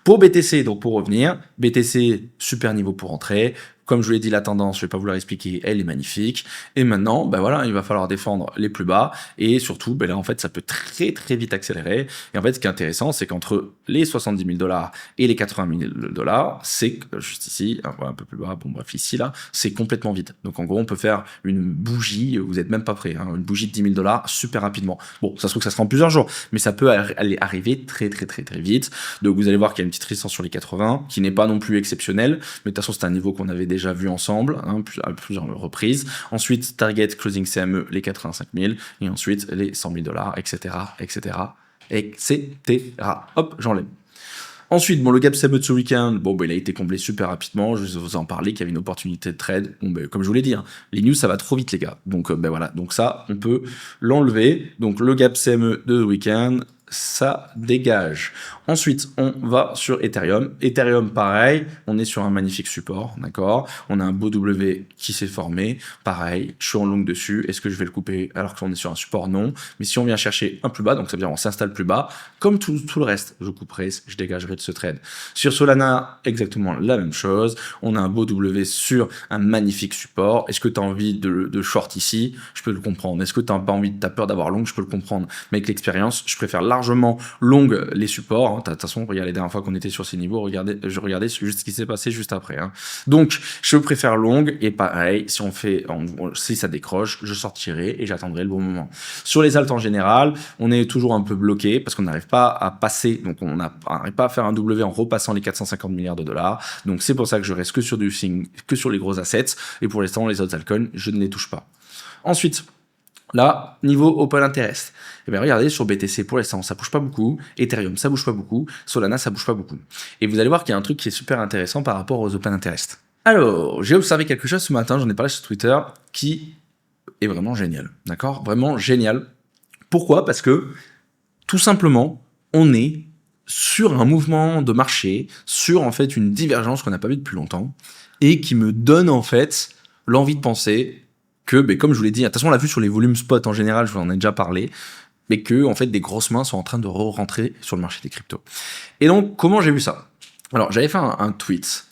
Pour BTC, donc pour revenir, BTC, super niveau pour entrer. Comme je vous l'ai dit, la tendance, je vais pas vous la expliquer, elle est magnifique. Et maintenant, ben voilà, il va falloir défendre les plus bas. Et surtout, ben là, en fait, ça peut très, très vite accélérer. Et en fait, ce qui est intéressant, c'est qu'entre les 70 000 $ et les 80 000 $, c'est juste ici, un peu plus bas, bon, bref, ici, là, c'est complètement vide. Donc, en gros, on peut faire une bougie, vous êtes même pas prêt, hein, une bougie de 10 000 $ super rapidement. Bon, ça se trouve que ça sera en plusieurs jours, mais ça peut aller arriver très, très, très, très vite. Donc, vous allez voir qu'il y a une petite résistance sur les 80, qui n'est pas non plus exceptionnelle, mais de toute façon, c'est un niveau qu'on avait déjà vu ensemble, hein, à plusieurs reprises. Ensuite, target closing CME, les 85 000, et ensuite les 100 000 $, etc., etc., etc. Hop, j'enlève. Ensuite, bon, le gap CME de ce week-end, bon, ben, il a été comblé super rapidement. Je vais vous en parler, qu'il y avait une opportunité de trade. Bon, ben, comme je vous l'ai dit, hein, les news, ça va trop vite, les gars. Donc, ben voilà. Donc ça, on peut l'enlever. Donc, le gap CME de week-end, ça dégage. Ensuite, on va sur Ethereum. Ethereum, pareil, on est sur un magnifique support, d'accord. On a un beau W qui s'est formé, pareil, je suis en longue dessus. Est-ce que je vais le couper alors qu'on est sur un support? Non. Mais si on vient chercher un plus bas, donc ça veut dire on s'installe plus bas, comme tout le reste, je couperai, je dégagerai de ce trade. Sur Solana, exactement la même chose. On a un beau W sur un magnifique support. Est-ce que tu as envie de short ici? Je peux le comprendre. Est-ce que tu n'as pas envie, tu as peur d'avoir long? Je peux le comprendre. Mais avec l'expérience, je préfère largement longue les supports. De toute façon, regardez, les dernières fois qu'on était sur ces niveaux, je regardais juste ce qui s'est passé juste après. Hein. Donc, je préfère longue, et pareil, si ça décroche, je sortirai et j'attendrai le bon moment. Sur les alts en général, on est toujours un peu bloqué parce qu'on n'arrive pas à passer, donc on n'arrive pas à faire un W en repassant les 450 milliards de dollars. Donc, c'est pour ça que je reste que sur les gros assets, et pour l'instant, les autres altcoins, je ne les touche pas. Ensuite, là, niveau open interest. Et bien regardez, sur BTC, pour l'instant, ça bouge pas beaucoup. Ethereum, ça bouge pas beaucoup. Solana, ça bouge pas beaucoup. Et vous allez voir qu'il y a un truc qui est super intéressant par rapport aux open interest. Alors, j'ai observé quelque chose ce matin, j'en ai parlé sur Twitter, qui est vraiment génial. D'accord? Vraiment génial. Pourquoi? Parce que, tout simplement, on est sur un mouvement de marché, sur en fait une divergence qu'on n'a pas vue depuis longtemps, et qui me donne en fait l'envie de penser que, comme je vous l'ai dit, de toute façon on l'a vu sur les volumes spot en général, je vous en ai déjà parlé, mais que en fait des grosses mains sont en train de rentrer sur le marché des cryptos. Et donc comment j'ai vu ça? Alors j'avais fait un tweet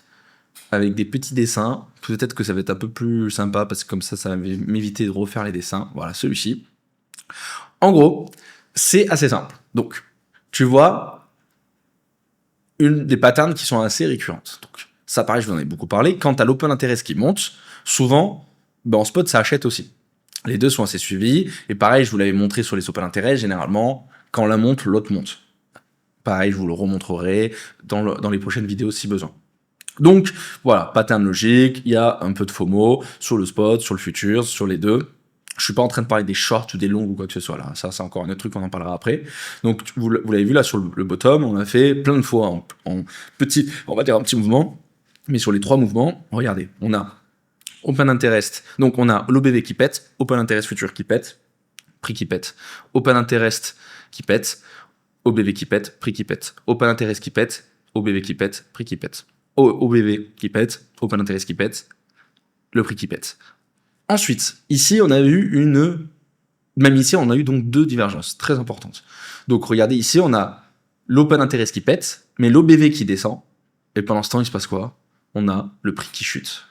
avec des petits dessins, peut-être que ça va être un peu plus sympa parce que comme ça va m'éviter de refaire les dessins. Voilà, celui-ci. En gros, c'est assez simple. Donc tu vois une des patterns qui sont assez récurrentes. Donc ça pareil, je vous en ai beaucoup parlé. Quand t'as l'open interest qui monte, souvent en spot ça achète aussi. Les deux sont assez suivis. Et pareil, je vous l'avais montré sur les open intérêts, généralement, quand l'un monte, l'autre monte. Pareil, je vous le remontrerai dans les prochaines vidéos si besoin. Donc, voilà, pattern logique, il y a un peu de FOMO sur le spot, sur le futur, sur les deux. Je suis pas en train de parler des shorts ou des longs ou quoi que ce soit là. Ça, c'est encore un autre truc, on en parlera après. Donc, vous l'avez vu là sur le bottom, on a fait plein de fois en petit, on va dire un petit mouvement. Mais sur les trois mouvements, regardez, on a open interest, donc on a l'OBV qui pète, open interest futur qui pète, prix qui pète, open interest qui pète, OBV qui pète, prix qui pète, open interest qui pète, OBV qui pète, prix qui pète, OBV qui pète, open interest qui pète, le prix qui pète. Ensuite, ici on a eu même ici on a eu donc deux divergences très importantes. Donc regardez ici on a l'open interest qui pète, mais l'OBV qui descend, et pendant ce temps il se passe quoi? On a le prix qui chute.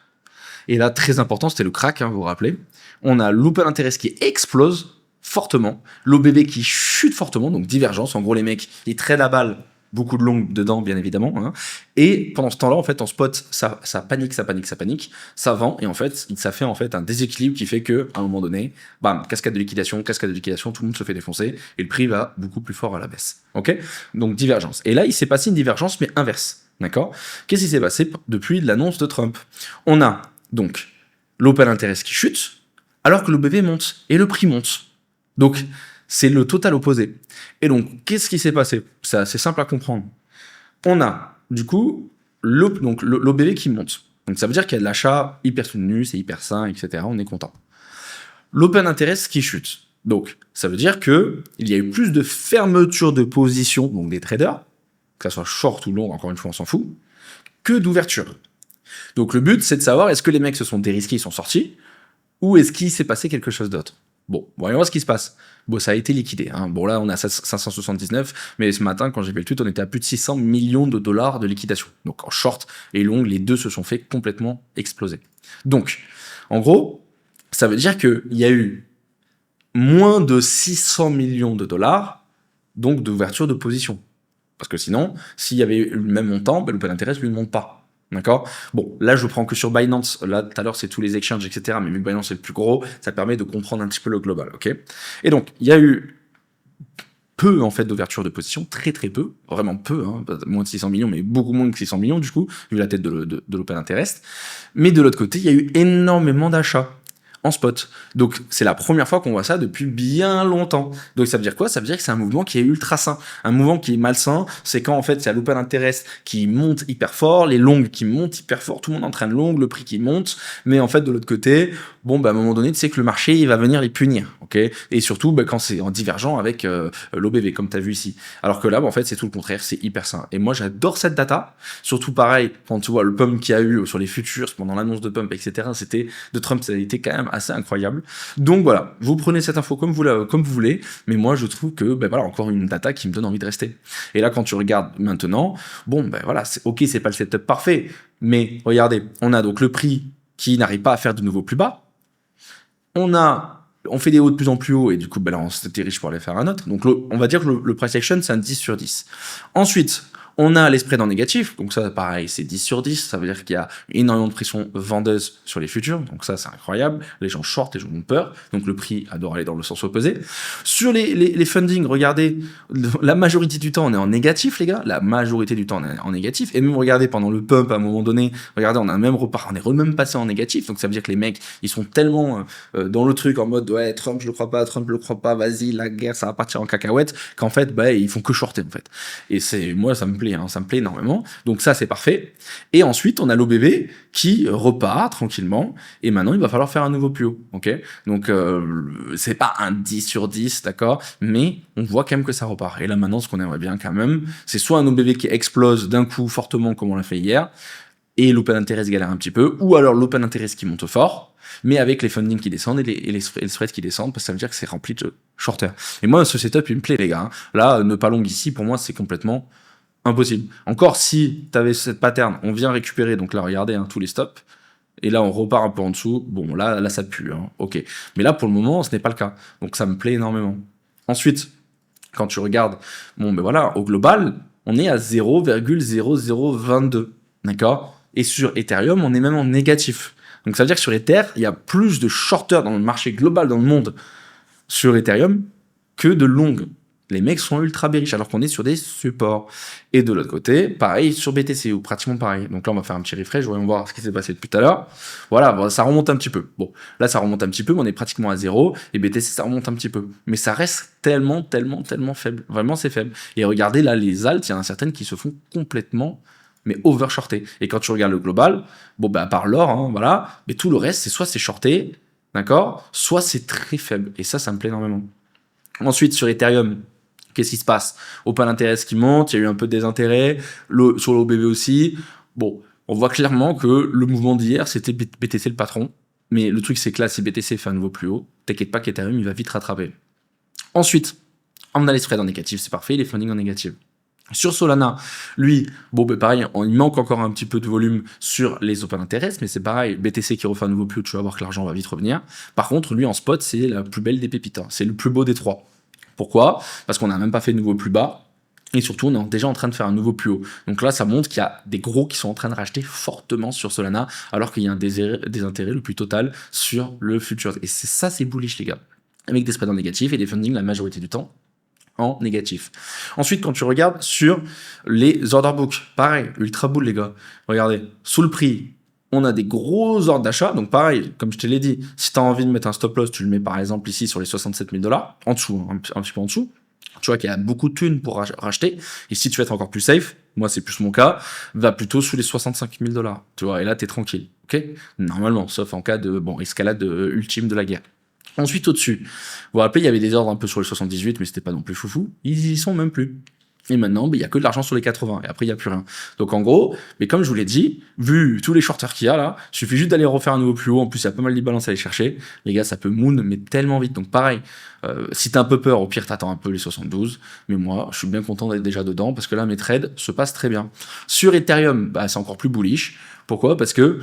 Et là, très important, c'était le crack, vous vous rappelez. On a l'open interest qui explose fortement, l'OBV qui chute fortement, donc divergence. En gros, les mecs, ils trade à balle, beaucoup de longues dedans, bien évidemment. Hein. Et pendant ce temps-là, en fait, en spot, ça panique, ça vend, et en fait, ça fait en fait un déséquilibre qui fait que, à un moment donné, bam, cascade de liquidation, tout le monde se fait défoncer, et le prix va beaucoup plus fort à la baisse. Ok? Donc divergence. Et là, il s'est passé une divergence, mais inverse. D'accord? Qu'est-ce qui s'est passé depuis l'annonce de Trump? On a donc l'open interest qui chute, alors que l'OBV monte, et le prix monte. Donc, c'est le total opposé. Et donc, qu'est-ce qui s'est passé? C'est assez simple à comprendre. On a, du coup, l'OBV qui monte. Donc, ça veut dire qu'il y a de l'achat hyper soutenu, c'est hyper sain, etc. On est content. L'open interest qui chute. Donc, ça veut dire que il y a eu plus de fermeture de position, donc des traders, que ça soit short ou long, encore une fois, on s'en fout, que d'ouverture. Donc le but, c'est de savoir est-ce que les mecs se sont dérisqués, ils sont sortis, ou est-ce qu'il s'est passé quelque chose d'autre. Bon, voyons voir ce qui se passe. Bon, ça a été liquidé. Hein. Bon, là, on a 579, mais ce matin, quand j'ai fait le tweet, on était à plus de 600 millions de dollars de liquidation. Donc, en short et long, les deux se sont fait complètement exploser. Donc, en gros, ça veut dire qu'il y a eu moins de 600 millions de dollars, donc d'ouverture de position. Parce que sinon, s'il y avait eu le même montant, ben, l'open interest lui ne monte pas. D'accord. Bon, là, je prends que sur Binance. Là, tout à l'heure, c'est tous les exchanges, etc. Mais vu que Binance est le plus gros, ça permet de comprendre un petit peu le global, ok. Et donc, il y a eu peu, en fait, d'ouverture de position, très très peu, vraiment peu, hein, moins de 600 millions, mais beaucoup moins que 600 millions, du coup, vu la tête de l'open interest. Mais de l'autre côté, il y a eu énormément d'achats en spot. Donc, c'est la première fois qu'on voit ça depuis bien longtemps. Donc, ça veut dire quoi? Ça veut dire que c'est un mouvement qui est ultra sain. Un mouvement qui est malsain, c'est quand, en fait, il y a l'open interest qui monte hyper fort, les longues qui montent hyper fort, tout le monde entraîne long, le prix qui monte, mais en fait, de l'autre côté, bon, bah, à un moment donné, tu sais que le marché, il va venir les punir, ok? Et surtout, bah, quand c'est en divergent avec l'OBV, comme tu as vu ici. Alors que là, bah, en fait, c'est tout le contraire, c'est hyper sain. Et moi, j'adore cette data, surtout pareil, quand tu vois le pump qu'il y a eu sur les futures, pendant l'annonce de pump, etc., de Trump, ça a été quand même assez incroyable. Donc voilà, vous prenez cette info comme vous voulez, mais moi je trouve que ben voilà, encore une data qui me donne envie de rester. Et là quand tu regardes maintenant, bon ben voilà, c'est pas le setup parfait, mais regardez, on a donc le prix qui n'arrive pas à faire de nouveau plus bas. On fait des hauts de plus en plus hauts et du coup ben là on s'était riche pour aller faire un autre. Donc on va dire que le price action c'est un 10 sur 10. Ensuite, on a les spreads en négatif, donc ça pareil c'est 10 sur 10, ça veut dire qu'il y a énormément de pression vendeuse sur les futurs, donc ça c'est incroyable, les gens short, les gens ont peur, donc le prix adore aller dans le sens opposé. Sur les funding, regardez, la majorité du temps on est en négatif les gars, la majorité du temps on est en négatif, et même regardez pendant le pump à un moment donné, regardez on est même passé en négatif, donc ça veut dire que les mecs ils sont tellement dans le truc en mode ouais Trump je le crois pas, vas-y la guerre ça va partir en cacahuète, qu'en fait bah ils font que shorter en fait. Et moi ça me plaît, hein, ça me plaît énormément. Donc ça c'est parfait. Et ensuite on a l'OBV qui repart tranquillement. Et maintenant il va falloir faire un nouveau plus haut. Ok. Donc c'est pas un 10 sur 10, d'accord. Mais on voit quand même que ça repart. Et là maintenant ce qu'on aimerait bien quand même, c'est soit un OBV qui explose d'un coup fortement comme on l'a fait hier, et l'open interest galère un petit peu, ou alors l'open interest qui monte fort, mais avec les funding qui descendent et les spreads qui descendent, parce que ça veut dire que c'est rempli de shorter. Et moi, ce setup, il me plaît, les gars. Hein. Là, ne pas long ici, pour moi, c'est complètement impossible. Encore si tu avais cette pattern, on vient récupérer, donc là, regardez, hein, tous les stops, et là, on repart un peu en dessous. Bon, là ça pue, hein, ok. Mais là, pour le moment, ce n'est pas le cas. Donc, ça me plaît énormément. Ensuite, quand tu regardes, bon, ben voilà, au global, on est à 0,0022, d'accord? Et sur Ethereum, on est même en négatif. Donc ça veut dire que sur Ether, il y a plus de shorters dans le marché global dans le monde sur Ethereum que de longues. Les mecs sont ultra bearish alors qu'on est sur des supports. Et de l'autre côté, pareil sur BTC, ou pratiquement pareil. Donc là, on va faire un petit refresh, voyons voir ce qui s'est passé depuis tout à l'heure. Voilà, bon, ça remonte un petit peu. Bon, là, ça remonte un petit peu, mais on est pratiquement à 0. Et BTC, ça remonte un petit peu. Mais ça reste tellement faible. Vraiment, c'est faible. Et regardez, là, les alts, il y en a certaines qui se font complètement mais overshorté. Et quand tu regardes le global, bon, bah, à part l'or, hein, voilà, mais tout le reste, c'est soit c'est shorté, d'accord, soit c'est très faible. Et ça me plaît énormément. Ensuite, sur Ethereum, qu'est-ce qui se passe? Open interest qui monte, il y a eu un peu de désintérêt, sur l'OBV aussi. Bon, on voit clairement que le mouvement d'hier, c'était BTC le patron. Mais le truc, c'est que là, si BTC fait un nouveau plus haut, t'inquiète pas qu'Ethereum, il va vite rattraper. Ensuite, on a les spreads en négatif, c'est parfait, les funding en négatif. Sur Solana, lui, bon, ben pareil, il manque encore un petit peu de volume sur les open interest, mais c'est pareil, BTC qui refait un nouveau plus haut, tu vas voir que l'argent va vite revenir. Par contre, lui, en spot, c'est la plus belle des pépites, hein. C'est le plus beau des trois. Pourquoi? Parce qu'on n'a même pas fait de nouveau plus bas, et surtout, on est déjà en train de faire un nouveau plus haut. Donc là, ça montre qu'il y a des gros qui sont en train de racheter fortement sur Solana, alors qu'il y a un désintérêt le plus total sur le futur. Et c'est bullish, les gars. Avec des spreads en négatif et des funding la majorité du temps en négatif. Ensuite, quand tu regardes sur les order books, pareil, ultra bull les gars. Regardez, sous le prix, on a des gros ordres d'achat. Donc pareil, comme je te l'ai dit, si tu as envie de mettre un stop loss, tu le mets par exemple ici sur les 67 000 $, en dessous, un petit peu en dessous. Tu vois qu'il y a beaucoup de thunes pour racheter. Et si tu veux être encore plus safe, moi c'est plus mon cas, va plutôt sous les 65 000 $. Tu vois, et là t'es tranquille, ok? Normalement, sauf en cas de escalade ultime de la guerre. Ensuite, au-dessus, vous vous rappelez, il y avait des ordres un peu sur les 78, mais c'était pas non plus foufou. Ils y sont même plus. Et maintenant, il y a que de l'argent sur les 80, et après, il y a plus rien. Donc, en gros, mais comme je vous l'ai dit, vu tous les shorters qu'il y a là, il suffit juste d'aller refaire un nouveau plus haut. En plus, il y a pas mal d'imbalances à aller chercher. Les gars, ça peut moon, mais tellement vite. Donc, pareil, si t'as un peu peur, au pire, t'attends un peu les 72. Mais moi, je suis bien content d'être déjà dedans, parce que là, mes trades se passent très bien. Sur Ethereum, bah, c'est encore plus bullish. Pourquoi? Parce que,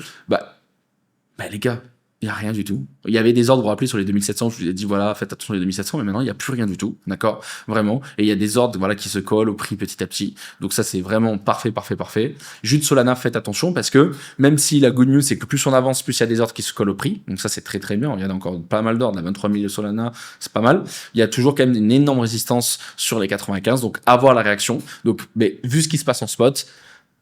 les gars, il n'y a rien du tout. Il y avait des ordres, vous vous rappelez, sur les 2700, je vous ai dit, voilà, faites attention les 2700, mais maintenant, il n'y a plus rien du tout, d'accord? Vraiment. Et il y a des ordres, voilà, qui se collent au prix petit à petit. Donc ça, c'est vraiment parfait, parfait, parfait. Juste Solana, faites attention, parce que même si la good news, c'est que plus on avance, plus il y a des ordres qui se collent au prix. Donc ça, c'est très, très bien. Il y a encore pas mal d'ordres. La 23 000 de Solana, c'est pas mal. Il y a toujours quand même une énorme résistance sur les 95. Donc, à voir la réaction. Donc, mais vu ce qui se passe en spot,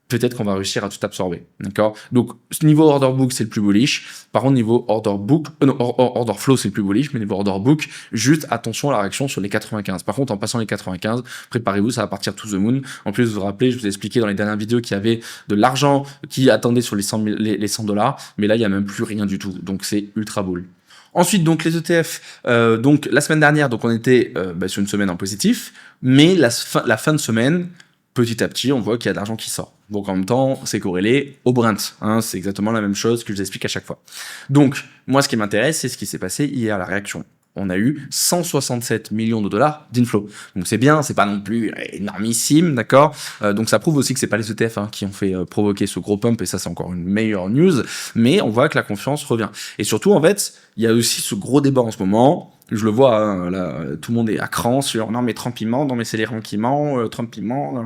peut-être qu'on va réussir à tout absorber, d'accord? Donc, niveau order book, c'est le plus bullish. Par contre, niveau order book, order flow, c'est le plus bullish, mais niveau order book, juste attention à la réaction sur les 95. Par contre, en passant les 95, préparez-vous, ça va partir to the moon. En plus, vous vous rappelez, je vous ai expliqué dans les dernières vidéos qu'il y avait de l'argent qui attendait sur les 100 000, les $100, mais là, il y a même plus rien du tout. Donc, c'est ultra bull. Ensuite, donc les ETF, donc la semaine dernière, donc on était sur une semaine en positif, mais la fin de semaine, petit à petit, on voit qu'il y a de l'argent qui sort. Donc en même temps, c'est corrélé au Brent. Hein, c'est exactement la même chose que je vous explique à chaque fois. Donc, moi, ce qui m'intéresse, c'est ce qui s'est passé hier, la réaction. On a eu 167 millions de dollars d'inflow. Donc c'est bien, c'est pas non plus énormissime, d'accord. Donc ça prouve aussi que c'est pas les ETF qui ont fait provoquer ce gros pump, et ça c'est encore une meilleure news. Mais on voit que la confiance revient. Et surtout, en fait, il y a aussi ce gros débat en ce moment. Je le vois, hein, là, tout le monde est à cran sur non mais Trump il ment, non mais c'est les rangs qui ment, Trump il ment,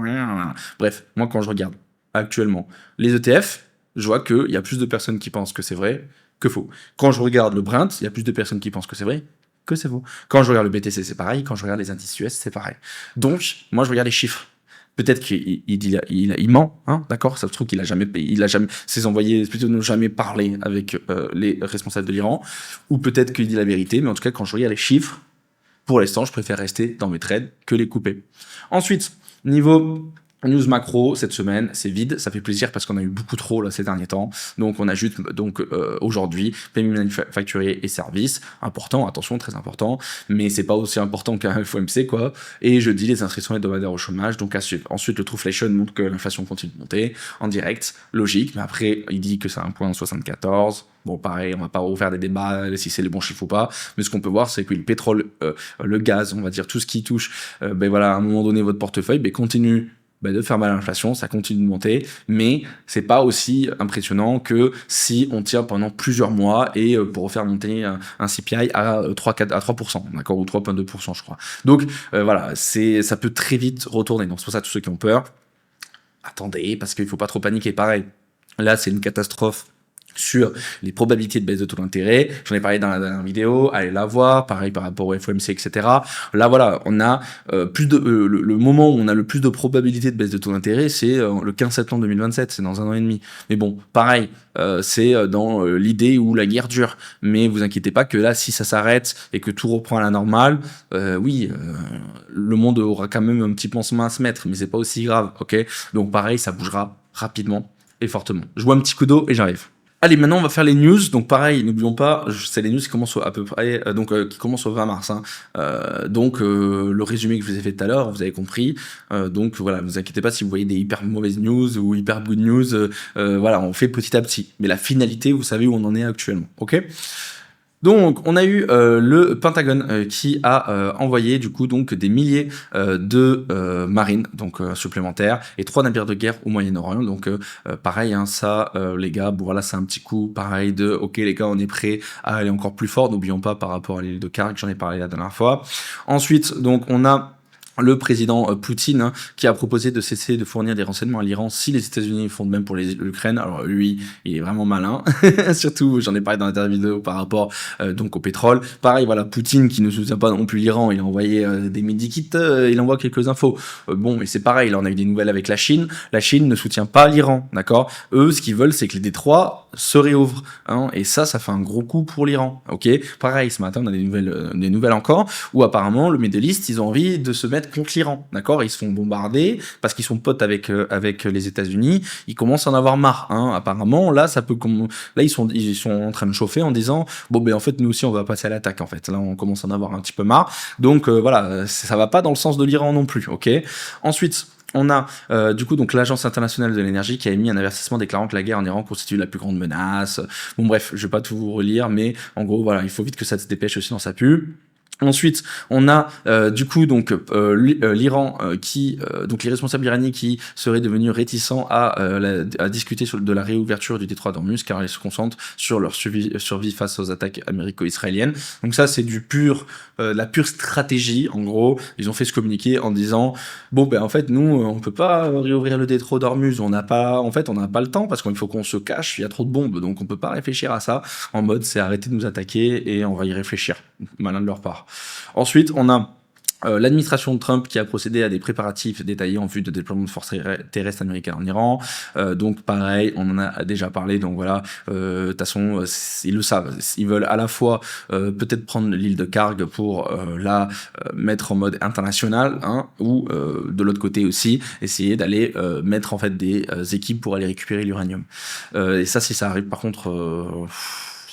bref, moi quand je regarde actuellement les ETF, je vois qu'il y a plus de personnes qui pensent que c'est vrai que faux. Quand je regarde le Brent, il y a plus de personnes qui pensent que c'est vrai que c'est faux. Quand je regarde le BTC, c'est pareil, quand je regarde les indices US, c'est pareil. Donc, moi je regarde les chiffres. Peut-être qu'il ment, hein, d'accord. Ça se trouve qu'il a jamais, ses envoyés plutôt n'ont jamais parlé avec les responsables de l'Iran, ou peut-être qu'il dit la vérité. Mais en tout cas, quand je regarde les chiffres, pour l'instant, je préfère rester dans mes trades que les couper. Ensuite, niveau news macro, cette semaine, c'est vide. Ça fait plaisir parce qu'on a eu beaucoup trop là ces derniers temps. Donc, on ajoute aujourd'hui paiement manufacturier et services. Important, attention, très important. Mais c'est pas aussi important qu'un FOMC, quoi. Et jeudi, les inscriptions hebdomadaires au chômage. Donc, à suivre. Ensuite, le Trueflation montre que l'inflation continue de monter en direct. Logique. Mais après, il dit que c'est 1,74. Bon, pareil, on va pas refaire des débats si c'est les bons chiffres ou pas. Mais ce qu'on peut voir, c'est que le pétrole, le gaz, on va dire tout ce qui touche, voilà, à un moment donné, votre portefeuille, continue de faire mal à l'inflation, ça continue de monter, mais c'est pas aussi impressionnant que si on tient pendant plusieurs mois et pour refaire monter un CPI à 3%, d'accord, ou 3,2%, je crois. Donc voilà, ça peut très vite retourner. Donc c'est pour ça tous ceux qui ont peur, attendez, parce qu'il faut pas trop paniquer. Pareil, là c'est une catastrophe sur les probabilités de baisse de taux d'intérêt. J'en ai parlé dans la dernière vidéo, allez la voir, pareil par rapport au FOMC, etc. Là, voilà, on a le moment où on a le plus de probabilité de baisse de taux d'intérêt, c'est le 15 septembre 2027, c'est dans un an et demi. Mais bon, pareil, c'est dans l'idée où la guerre dure. Mais vous inquiétez pas que là, si ça s'arrête et que tout reprend à la normale, le monde aura quand même un petit pansement à se mettre, mais c'est pas aussi grave, ok? Donc pareil, ça bougera rapidement et fortement. Je vois un petit coup d'eau et j'arrive. Allez, maintenant on va faire les news. Donc pareil, n'oublions pas, c'est les news qui commencent à peu près, qui commencent au 20 mars. Hein. Le résumé que je vous ai fait tout à l'heure, vous avez compris. Donc voilà, ne vous inquiétez pas si vous voyez des hyper mauvaises news ou hyper good news. Voilà, on fait petit à petit. Mais la finalité, vous savez où on en est actuellement, ok ? Donc, on a eu le Pentagone qui a envoyé du coup donc des milliers de marines donc supplémentaires et 3 navires de guerre au Moyen-Orient. Donc pareil, hein, ça les gars, bon voilà, c'est un petit coup pareil de ok les gars, on est prêts à aller encore plus fort. N'oublions pas par rapport à l'île de Kark, j'en ai parlé la dernière fois. Ensuite, donc on a le président Poutine qui a proposé de cesser de fournir des renseignements à l'Iran si les États-Unis font de même pour l'Ukraine. Alors lui, il est vraiment malin. Surtout, j'en ai parlé dans la dernière vidéo par rapport donc au pétrole. Pareil, voilà, Poutine qui ne soutient pas non plus l'Iran, il a envoyé des medikits, il envoie quelques infos. Bon, mais c'est pareil, là on a eu des nouvelles avec la Chine. La Chine ne soutient pas l'Iran, d'accord ? Eux, ce qu'ils veulent, c'est que les détroits se réouvre, hein, et ça fait un gros coup pour l'Iran. Ok, pareil, ce matin on a des nouvelles encore où apparemment le Middle East ils ont envie de se mettre contre l'Iran, d'accord, ils se font bombarder parce qu'ils sont potes avec les États-Unis, ils commencent à en avoir marre, hein. Apparemment là là ils sont en train de chauffer en disant bon ben en fait nous aussi on va passer à l'attaque en fait, là on commence à en avoir un petit peu marre, donc voilà, ça va pas dans le sens de l'Iran non plus, ok. Ensuite on a du coup donc l'Agence internationale de l'énergie qui a émis un avertissement déclarant que la guerre en Iran constitue la plus grande menace. Bon bref, je vais pas tout vous relire, mais en gros voilà, il faut vite que ça se dépêche aussi dans sa pub. Ensuite, on a du coup donc l'Iran donc les responsables iraniens qui seraient devenus réticents à discuter de la réouverture du détroit d'Ormuz car ils se concentrent sur leur survie face aux attaques américo-israéliennes. Donc ça c'est la pure stratégie. En gros, ils ont fait ce communiqué en disant bon ben en fait nous on peut pas réouvrir le détroit d'Ormuz, on n'a pas le temps parce qu'il faut qu'on se cache, il y a trop de bombes, donc on peut pas réfléchir à ça. En mode c'est arrêter de nous attaquer et on va y réfléchir. Malin de leur part. Ensuite, on a l'administration de Trump qui a procédé à des préparatifs détaillés en vue de déploiement de forces terrestres américaines en Iran. Donc pareil, on en a déjà parlé. Donc voilà, de toute façon, ils le savent. Ils veulent à la fois peut-être prendre l'île de Karg pour la mettre en mode international, hein, ou de l'autre côté aussi essayer d'aller mettre en fait des équipes pour aller récupérer l'uranium. Et ça, si ça arrive, par contre.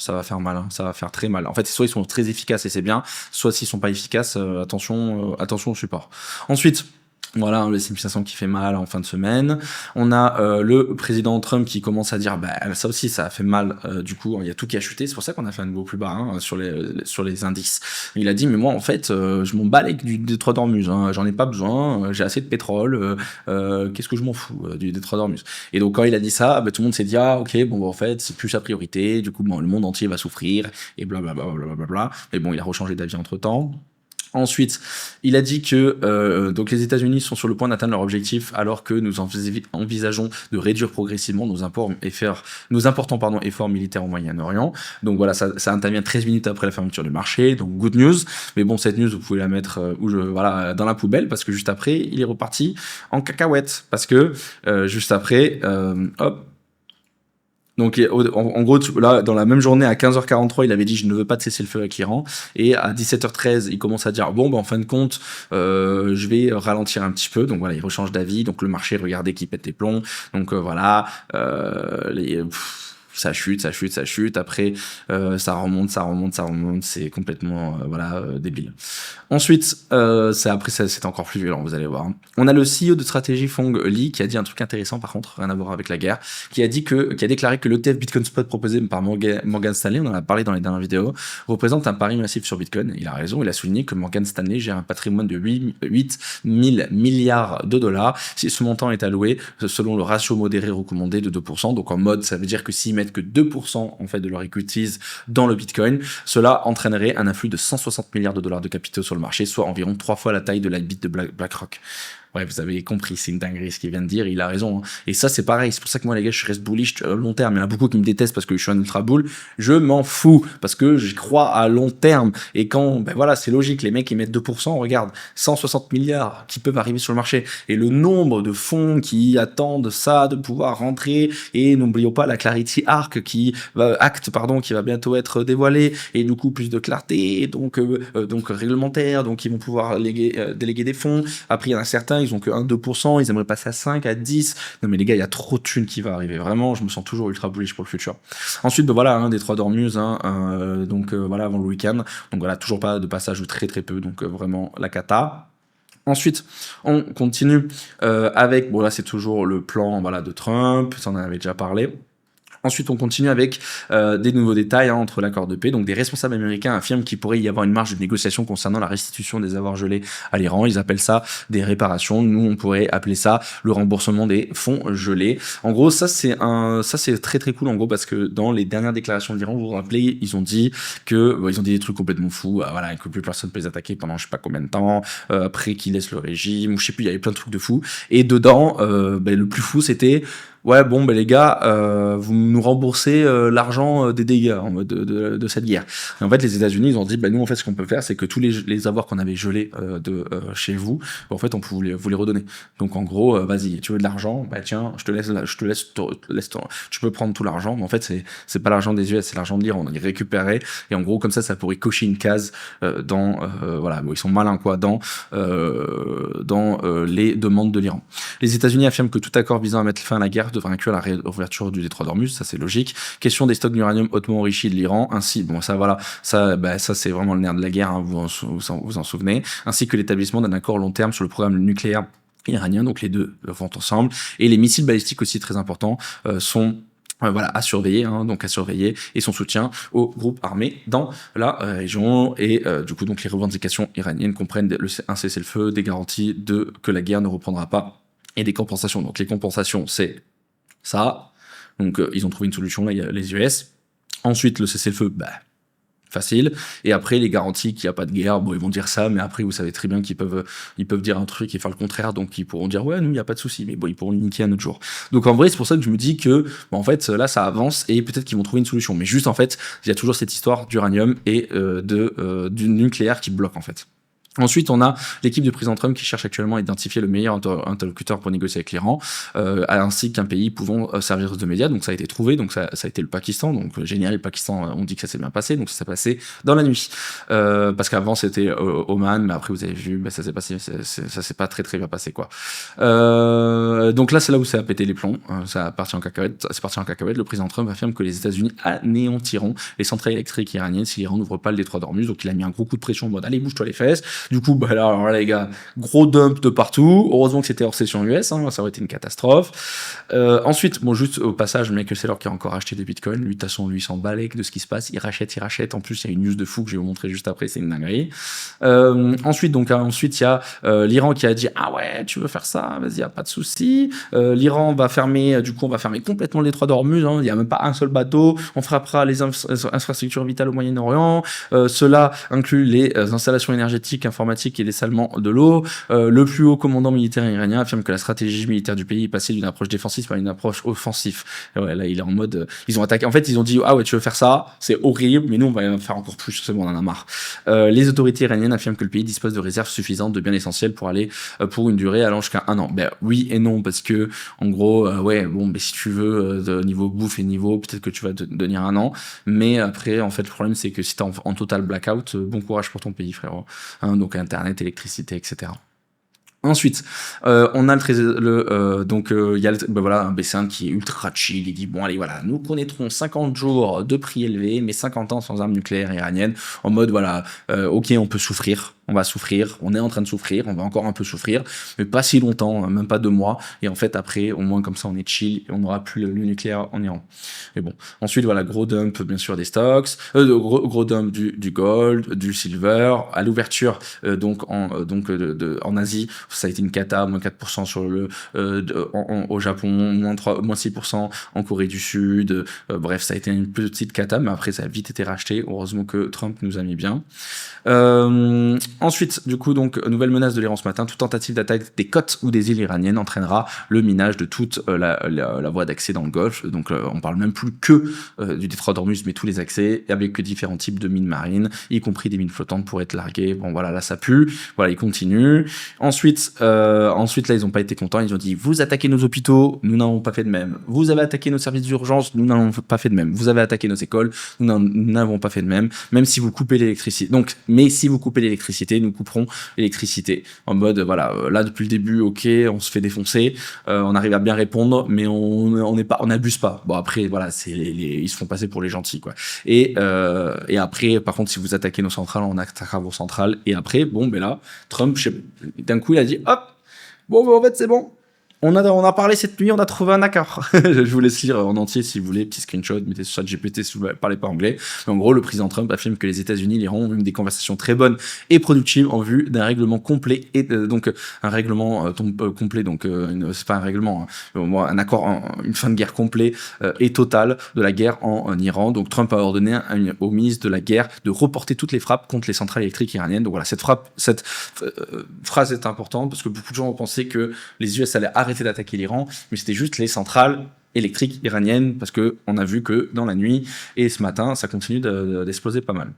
Ça va faire mal, hein. Ça va faire très mal. En fait, soit ils sont très efficaces et c'est bien, soit s'ils sont pas efficaces, attention au support. Ensuite, voilà, le S&P 500 qui fait mal en fin de semaine. On a le président Trump qui commence à dire, bah ça aussi, ça a fait mal. Du coup, il y a tout qui a chuté. C'est pour ça qu'on a fait un niveau plus bas, hein, sur les indices. Il a dit, mais moi, en fait, je m'en bats du détroit d'Ormuz. Hein, j'en ai pas besoin. J'ai assez de pétrole. Qu'est-ce que je m'en fous du détroit d'Ormuz. Et donc, quand il a dit ça, bah, tout le monde s'est dit, ah, ok, bon, bah, en fait, c'est plus sa priorité. Du coup, bon, le monde entier va souffrir et blablabla. Blablabla. Mais bon, il a rechangé d'avis entre temps. Ensuite, il a dit que donc les États-Unis sont sur le point d'atteindre leur objectif alors que nous envisageons de réduire progressivement nos importants efforts militaires au Moyen-Orient. Donc voilà, ça intervient 13 minutes après la fermeture du marché, donc good news. Mais bon, cette news, vous pouvez la mettre dans la poubelle parce que juste après, il est reparti en cacahuète parce que juste après, hop. Donc en gros, là, dans la même journée, à 15h43, il avait dit « Je ne veux pas de cessez-le-feu avec l'Iran ». Et à 17h13, il commence à dire « Bon, en fin de compte, je vais ralentir un petit peu ». Donc voilà, il rechange d'avis. Donc le marché, regardez, qui pète les plombs. Donc voilà, ça chute. Après, ça remonte. C'est complètement débile. Ensuite, c'est encore plus violent, vous allez voir. On a le CEO de stratégie Fong Li qui a dit un truc intéressant, par contre, rien à voir avec la guerre, qui a déclaré que l'ETF Bitcoin Spot proposé par Morgan Stanley, on en a parlé dans les dernières vidéos, représente un pari massif sur Bitcoin. Il a raison, il a souligné que Morgan Stanley gère un patrimoine de 8 000 milliards de dollars. Si ce montant est alloué selon le ratio modéré recommandé de 2%, donc en mode, ça veut dire que s'ils mettent que 2% en fait de leur equities dans le Bitcoin, cela entraînerait un afflux de 160 milliards de dollars de capitaux sur le marché, soit environ 3 fois la taille de la bit de BlackRock. Ouais, vous avez compris, c'est une dinguerie ce qu'il vient de dire, il a raison. Hein. Et ça, c'est pareil, c'est pour ça que moi, les gars, je reste bullish à long terme. Il y en a beaucoup qui me détestent parce que je suis un ultra bull. Je m'en fous parce que j'y crois à long terme. Et quand, c'est logique, les mecs, ils mettent 2%, regarde, 160 milliards qui peuvent arriver sur le marché. Et le nombre de fonds qui attendent ça, de pouvoir rentrer. Et n'oublions pas la Clarity Act qui va bientôt être dévoilée. Et du coup, plus de clarté, donc réglementaire, donc ils vont pouvoir déléguer des fonds. Après, il y en a certains, ils ont que 1-2%, ils aimeraient passer à 5, à 10. Non mais les gars, il y a trop de thunes qui va arriver. Vraiment, je me sens toujours ultra bullish pour le futur. Ensuite, Détroit d'Ormuz, avant le week-end. Donc voilà, toujours pas de passage ou très très peu. Donc vraiment la cata. Ensuite, on continue avec, là c'est toujours le plan de Trump, ça on en avait déjà parlé. Ensuite, on continue avec des nouveaux détails entre l'accord de paix. Donc, des responsables américains affirment qu'il pourrait y avoir une marge de négociation concernant la restitution des avoirs gelés à l'Iran. Ils appellent ça des réparations. Nous, on pourrait appeler ça le remboursement des fonds gelés. En gros, ça c'est très très cool en gros parce que dans les dernières déclarations de l'Iran, vous vous rappelez, ils ont dit ils ont dit des trucs complètement fous. Que plus personne peut les attaquer pendant je sais pas combien de temps. Après qu'ils laissent le régime, ou je sais plus, il y avait plein de trucs de fous. Et dedans, le plus fou c'était ouais, bon, ben les gars, vous nous remboursez l'argent des dégâts en mode de cette guerre. Et en fait, les États-Unis, ils ont dit, bah nous, en fait, ce qu'on peut faire, c'est que tous les avoirs qu'on avait gelés chez vous, bah, en fait, on peut vous les redonner. Donc, en gros, vas-y, tu veux de l'argent, bah tiens, tu peux prendre tout l'argent, mais en fait, c'est pas l'argent des US, c'est l'argent de l'Iran. On y récupérait, et en gros, comme ça pourrait cocher une case voilà, bon, ils sont malins quoi, dans les demandes de l'Iran. Les États-Unis affirment que tout accord visant à mettre fin à la guerre devrait inclure la réouverture du détroit d'Ormuz, ça c'est logique. Question des stocks d'uranium hautement enrichi de l'Iran, ainsi, bon ça voilà, ça c'est vraiment le nerf de la guerre, hein, vous en souvenez, ainsi que l'établissement d'un accord long terme sur le programme nucléaire iranien, donc les deux vont ensemble, et les missiles balistiques aussi très importants sont voilà, à surveiller, hein, donc à surveiller, et son soutien aux groupes armés dans la région. Et du coup, donc les revendications iraniennes comprennent un cessez-le-feu, des garanties que la guerre ne reprendra pas, et des compensations. Donc les compensations, c'est ça. Donc ils ont trouvé une solution, là, il y a les US. Ensuite, le cessez-le-feu, facile. Et après, les garanties qu'il n'y a pas de guerre, bon, ils vont dire ça, mais après, vous savez très bien qu'ils peuvent dire un truc et faire le contraire, donc ils pourront dire, ouais, nous, il n'y a pas de souci, mais bon, ils pourront le niquer un autre jour. Donc, en vrai, c'est pour ça que je me dis que, en fait, là, ça avance et peut-être qu'ils vont trouver une solution. Mais juste, en fait, il y a toujours cette histoire d'uranium et du nucléaire qui bloque, en fait. Ensuite, on a l'équipe du président Trump qui cherche actuellement à identifier le meilleur interlocuteur pour négocier avec l'Iran, ainsi qu'un pays pouvant servir de média. Donc ça a été trouvé, donc ça a été le Pakistan. Donc génial, le Pakistan, on dit que ça s'est bien passé, donc ça s'est passé dans la nuit. Parce qu'avant c'était Oman, mais après vous avez vu, ça s'est passé, ça s'est pas très très bien passé quoi. Donc là c'est là où ça a pété les plombs, ça a parti en cacahuète. C'est parti en cacahuète. Le président Trump affirme que les États-Unis anéantiront les centrales électriques iraniennes si l'Iran n'ouvre pas le détroit d'Ormuz. Donc il a mis un gros coup de pression en mode allez bouge-toi les fesses. Du coup, alors là, les gars, gros dump de partout. Heureusement que c'était hors session US, hein, ça aurait été une catastrophe. Ensuite, bon, juste au passage, le mec Saylor qui a encore acheté des bitcoins, lui, de toute façon, lui, il s'en balèque de ce qui se passe, il rachète. En plus, il y a une news de fou que je vais vous montrer juste après, c'est une dinguerie. Ensuite, il y a l'Iran qui a dit, ah ouais, tu veux faire ça, vas-y, y a pas de souci. L'Iran va fermer, du coup, on va fermer complètement les détroit d'Ormuz, hein, il y a même pas un seul bateau, on frappera les infrastructures vitales au Moyen-Orient, cela inclut les installations énergétiques, informatique et dessalement de l'eau. Le plus haut commandant militaire iranien affirme que la stratégie militaire du pays est passée d'une approche défensive à une approche offensive. Et ouais, là, il est en mode, ils ont attaqué. En fait, ils ont dit, ah ouais, tu veux faire ça, c'est horrible, mais nous, on va faire encore plus. C'est bon, on en a marre. Les autorités iraniennes affirment que le pays dispose de réserves suffisantes de biens essentiels pour aller pour une durée allant jusqu'à 1 an. Ben oui et non, parce que en gros, ouais, bon, ben si tu veux, de niveau bouffe et niveau, peut-être que tu vas tenir 1 an, mais après, en fait, le problème, c'est que si t'es en total blackout, bon courage pour ton pays, frérot. Hein, donc internet, électricité, etc. Ensuite, on a il y a voilà, un B5 qui est ultra chill, il dit bon allez voilà, nous connaîtrons 50 jours de prix élevé, mais 50 ans sans armes nucléaires iraniennes, en mode voilà, ok on peut souffrir, on va souffrir, on est en train de souffrir, on va encore un peu souffrir, mais pas si longtemps, même pas 2 mois, et en fait après, au moins comme ça on est chill, et on n'aura plus le nucléaire en Iran. Et bon, ensuite voilà, gros dump bien sûr des stocks, gros dump du gold, du silver, à l'ouverture en Asie, ça a été une cata, moins 4% sur au Japon, moins 6% en Corée du Sud, bref, ça a été une petite cata, mais après ça a vite été racheté, heureusement que Trump nous a mis bien. Ensuite, du coup, donc, nouvelle menace de l'Iran ce matin, toute tentative d'attaque des côtes ou des îles iraniennes entraînera le minage de toute la voie d'accès dans le Golfe, donc on parle même plus que du détroit d'Ormuz, mais tous les accès, avec différents types de mines marines, y compris des mines flottantes pour être larguées, bon voilà, là ça pue, voilà, ils continuent. Ensuite, là, ils n'ont pas été contents. Ils ont dit, vous attaquez nos hôpitaux, nous n'avons pas fait de même. Vous avez attaqué nos services d'urgence, nous n'avons pas fait de même. Vous avez attaqué nos écoles, nous n'avons pas fait de même. Même si vous coupez l'électricité. Donc, mais si vous coupez l'électricité, nous couperons l'électricité. En mode, voilà, là, depuis le début, ok, on se fait défoncer, on arrive à bien répondre, mais on n'abuse pas. Bon, après, voilà, ils se font passer pour les gentils, quoi. Et après, par contre, si vous attaquez nos centrales, on attaquera vos centrales. Et après, bon, ben là, Trump, d'un coup, il a dit, hop, bon, en fait, c'est bon. On a parlé cette nuit, on a trouvé un accord. Je vous laisse lire en entier si vous voulez, petit screenshot, mettez sur ChatGPT si vous ne parlez pas anglais. Mais en gros, le président Trump affirme que les États-Unis et l'Iran ont eu des conversations très bonnes et productives en vue d'un règlement complet et donc un règlement complet, donc c'est pas un règlement, hein, un accord, une fin de guerre complet et totale de la guerre en Iran. Donc Trump a ordonné au ministre de la guerre de reporter toutes les frappes contre les centrales électriques iraniennes. Donc voilà, cette phrase est importante parce que beaucoup de gens ont pensé que les US allaient arrêter arrêté d'attaquer l'Iran, mais c'était juste les centrales électriques iraniennes, parce que on a vu que dans la nuit et ce matin, ça continue d'exploser pas mal.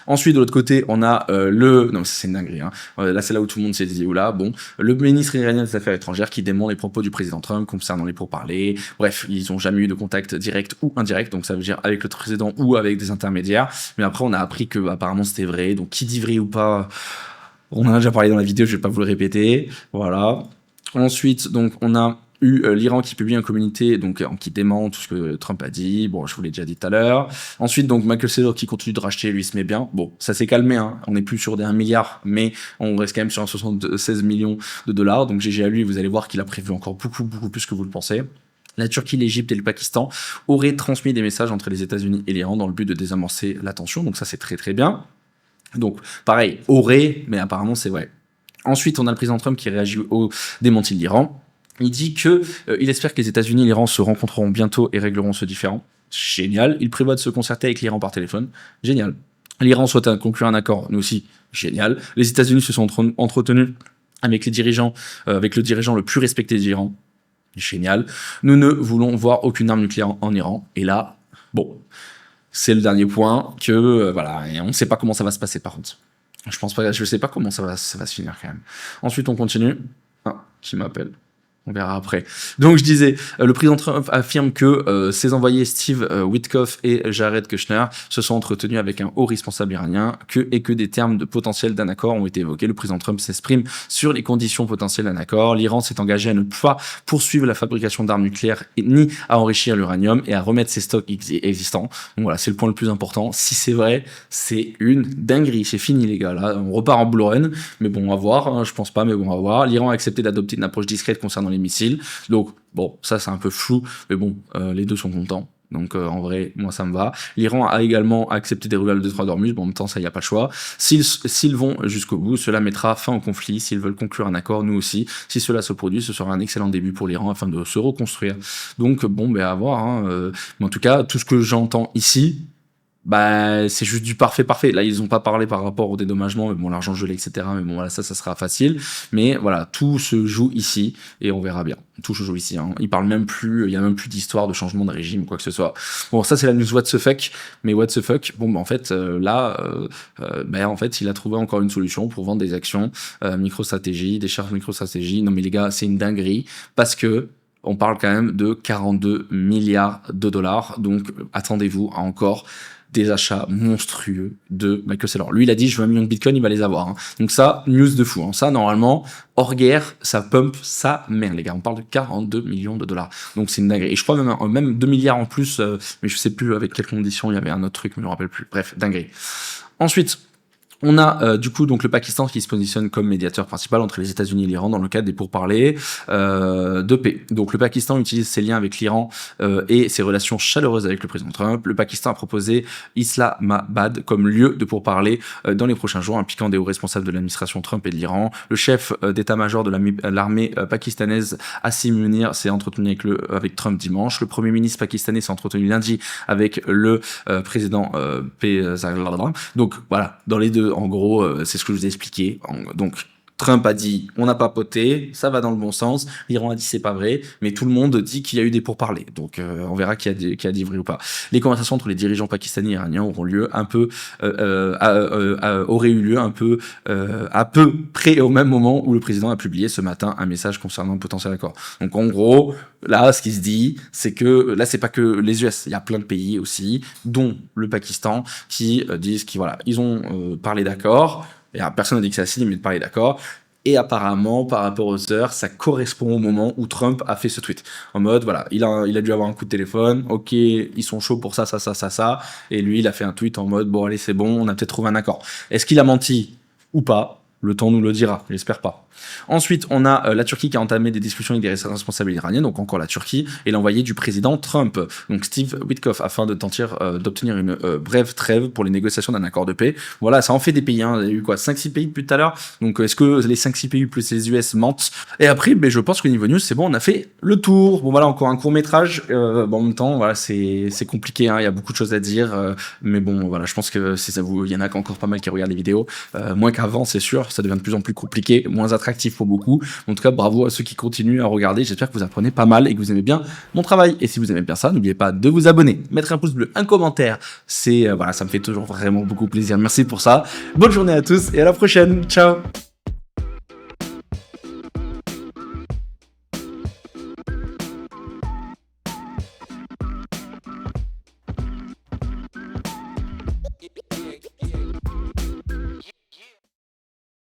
Ensuite, de l'autre côté, on a non, c'est une dinguerie, hein. Là, c'est là où tout le monde s'est dit, oula, bon, le ministre iranien des Affaires étrangères qui dément les propos du président Trump concernant les pourparlers. Bref, ils ont jamais eu de contact direct ou indirect, donc ça veut dire avec le président ou avec des intermédiaires. Mais après, on a appris que apparemment c'était vrai. Donc, qui dit vrai ou pas, on en a déjà parlé dans la vidéo, je vais pas vous le répéter. Voilà. Ensuite, donc, on a l'Iran qui publie un communiqué donc qui dément tout ce que Trump a dit. Bon, je vous l'ai déjà dit tout à l'heure. Ensuite, donc Michael Saylor qui continue de racheter, lui se met bien. Bon, ça s'est calmé, hein. On n'est plus sur des 1 milliard, mais on reste quand même sur un 76 millions de dollars. Donc GG à lui, vous allez voir qu'il a prévu encore beaucoup plus que vous le pensez. La Turquie, l'Égypte et le Pakistan auraient transmis des messages entre les États-Unis et l'Iran dans le but de désamorcer la tension. Donc ça, c'est très bien. Donc pareil, aurait, mais apparemment c'est vrai. Ensuite, on a le président Trump qui réagit au démenti de l'Iran. Il dit que il espère que les États-Unis et l'Iran se rencontreront bientôt et régleront ce différend. Génial. Il prévoit de se concerter avec l'Iran par téléphone. Génial. L'Iran souhaite conclure un accord. Nous aussi. Génial. Les États-Unis se sont entretenus avec les dirigeants, avec le dirigeant le plus respecté d'Iran. Génial. Nous ne voulons voir aucune arme nucléaire en Iran. Et là, bon, c'est le dernier point que voilà. Et on ne sait pas comment ça va se passer par contre. Je sais pas comment ça va se finir quand même. Ensuite, on continue. Ah, qui m'appelle? On verra après. Donc je disais, le président Trump affirme que ses envoyés Steve Witkoff et Jared Kushner se sont entretenus avec un haut responsable iranien et que des termes de potentiel d'un accord ont été évoqués. Le président Trump s'exprime sur les conditions potentielles d'un accord. L'Iran s'est engagé à ne pas poursuivre la fabrication d'armes nucléaires ni à enrichir l'uranium et à remettre ses stocks existants. Donc voilà, c'est le point le plus important. Si c'est vrai, c'est une dinguerie. C'est fini les gars. Là, on repart en Blue Run. Mais bon, on va voir. Hein, je pense pas, mais bon, on va voir. L'Iran a accepté d'adopter une approche discrète concernant les missiles. Donc, bon, ça c'est un peu flou, mais bon, les deux sont contents. Donc en vrai, moi ça me va. L'Iran a également accepté des rivales de détroit d'Ormuz, bon en même temps ça y a pas le choix. S'ils vont jusqu'au bout, cela mettra fin au conflit. S'ils veulent conclure un accord, nous aussi. Si cela se produit, ce sera un excellent début pour l'Iran afin de se reconstruire. Donc bon, ben à voir. Hein, mais en tout cas, tout ce que j'entends ici, bah c'est juste du parfait. Là ils ont pas parlé par rapport au dédommagement, mais bon l'argent gelé etc, mais bon voilà ça sera facile, mais voilà tout se joue ici et on verra bien, tout se joue ici, hein. Ils parlent même plus, il y a même plus d'histoire de changement de régime ou quoi que ce soit. Bon ça c'est la news what the fuck, mais what the fuck, bon bah en fait en fait il a trouvé encore une solution pour vendre des actions MicroStrategy, des shares MicroStrategy. Non mais les gars c'est une dinguerie parce que on parle quand même de 42 milliards de dollars, donc attendez-vous à encore des achats monstrueux de Michael Saylor. Lui, il a dit, je veux 1 million de bitcoin, il va les avoir. Hein. Donc ça, news de fou. Hein. Ça, normalement, hors guerre, ça pump sa mère, les gars. On parle de 42 millions de dollars. Donc c'est une dinguerie. Et je crois même 2 milliards en plus, mais je sais plus avec quelles conditions, il y avait un autre truc, mais je me rappelle plus. Bref, dinguerie. Ensuite, on a du coup donc le Pakistan qui se positionne comme médiateur principal entre les États-Unis et l'Iran dans le cadre des pourparlers de paix. Donc le Pakistan utilise ses liens avec l'Iran et ses relations chaleureuses avec le président Trump. Le Pakistan a proposé Islamabad comme lieu de pourparlers dans les prochains jours, impliquant des hauts responsables de l'administration Trump et de l'Iran. Le chef d'état-major de l'armée pakistanaise Asim Munir s'est entretenu avec Trump dimanche. Le premier ministre pakistanais s'est entretenu lundi avec le président Donc voilà, dans les deux, en gros, c'est ce que je vous ai expliqué. Donc, Trump a dit on n'a pas poté, ça va dans le bon sens. L'Iran a dit c'est pas vrai, mais tout le monde dit qu'il y a eu des pourparlers. Donc on verra qui a dit vrai ou pas. Les conversations entre les dirigeants pakistanais et iraniens auraient eu lieu à peu près au même moment où le président a publié ce matin un message concernant le potentiel accord. Donc en gros, là ce qui se dit, c'est que là c'est pas que les US, il y a plein de pays aussi, dont le Pakistan, qui disent qu'ils ils ont parlé d'accord. Et personne n'a dit que c'est assez limite de parler d'accord. Et apparemment, par rapport aux heures, ça correspond au moment où Trump a fait ce tweet. En mode, voilà, il a dû avoir un coup de téléphone. Ok, ils sont chauds pour ça. Et lui, il a fait un tweet en mode, bon, allez, c'est bon, on a peut-être trouvé un accord. Est-ce qu'il a menti ou pas? Le temps nous le dira, j'espère pas. Ensuite, on a la Turquie qui a entamé des discussions avec des responsables iraniens, donc encore la Turquie, et l'envoyé du président Trump, donc Steve Witkoff, afin d'obtenir une brève trêve pour les négociations d'un accord de paix. Voilà, ça en fait des pays, hein. Il y a eu quoi, 5-6 pays depuis tout à l'heure. Donc est-ce que les 5-6 pays plus les US mentent? Et après, je pense que niveau news, c'est bon, on a fait le tour. Bon voilà, encore un court métrage. En même temps, voilà, c'est compliqué, hein. Il y a beaucoup de choses à dire, mais bon, voilà, je pense que si ça il y en a encore pas mal qui regardent les vidéos, moins qu'avant, c'est sûr. sûr, ça devient de plus en plus compliqué, moins attractif pour beaucoup. En tout cas, bravo à ceux qui continuent à regarder. J'espère que vous apprenez pas mal et que vous aimez bien mon travail. Et si vous aimez bien ça, n'oubliez pas de vous abonner, mettre un pouce bleu, un commentaire. Voilà, ça me fait toujours vraiment beaucoup plaisir. Merci pour ça. Bonne journée à tous et à la prochaine. Ciao.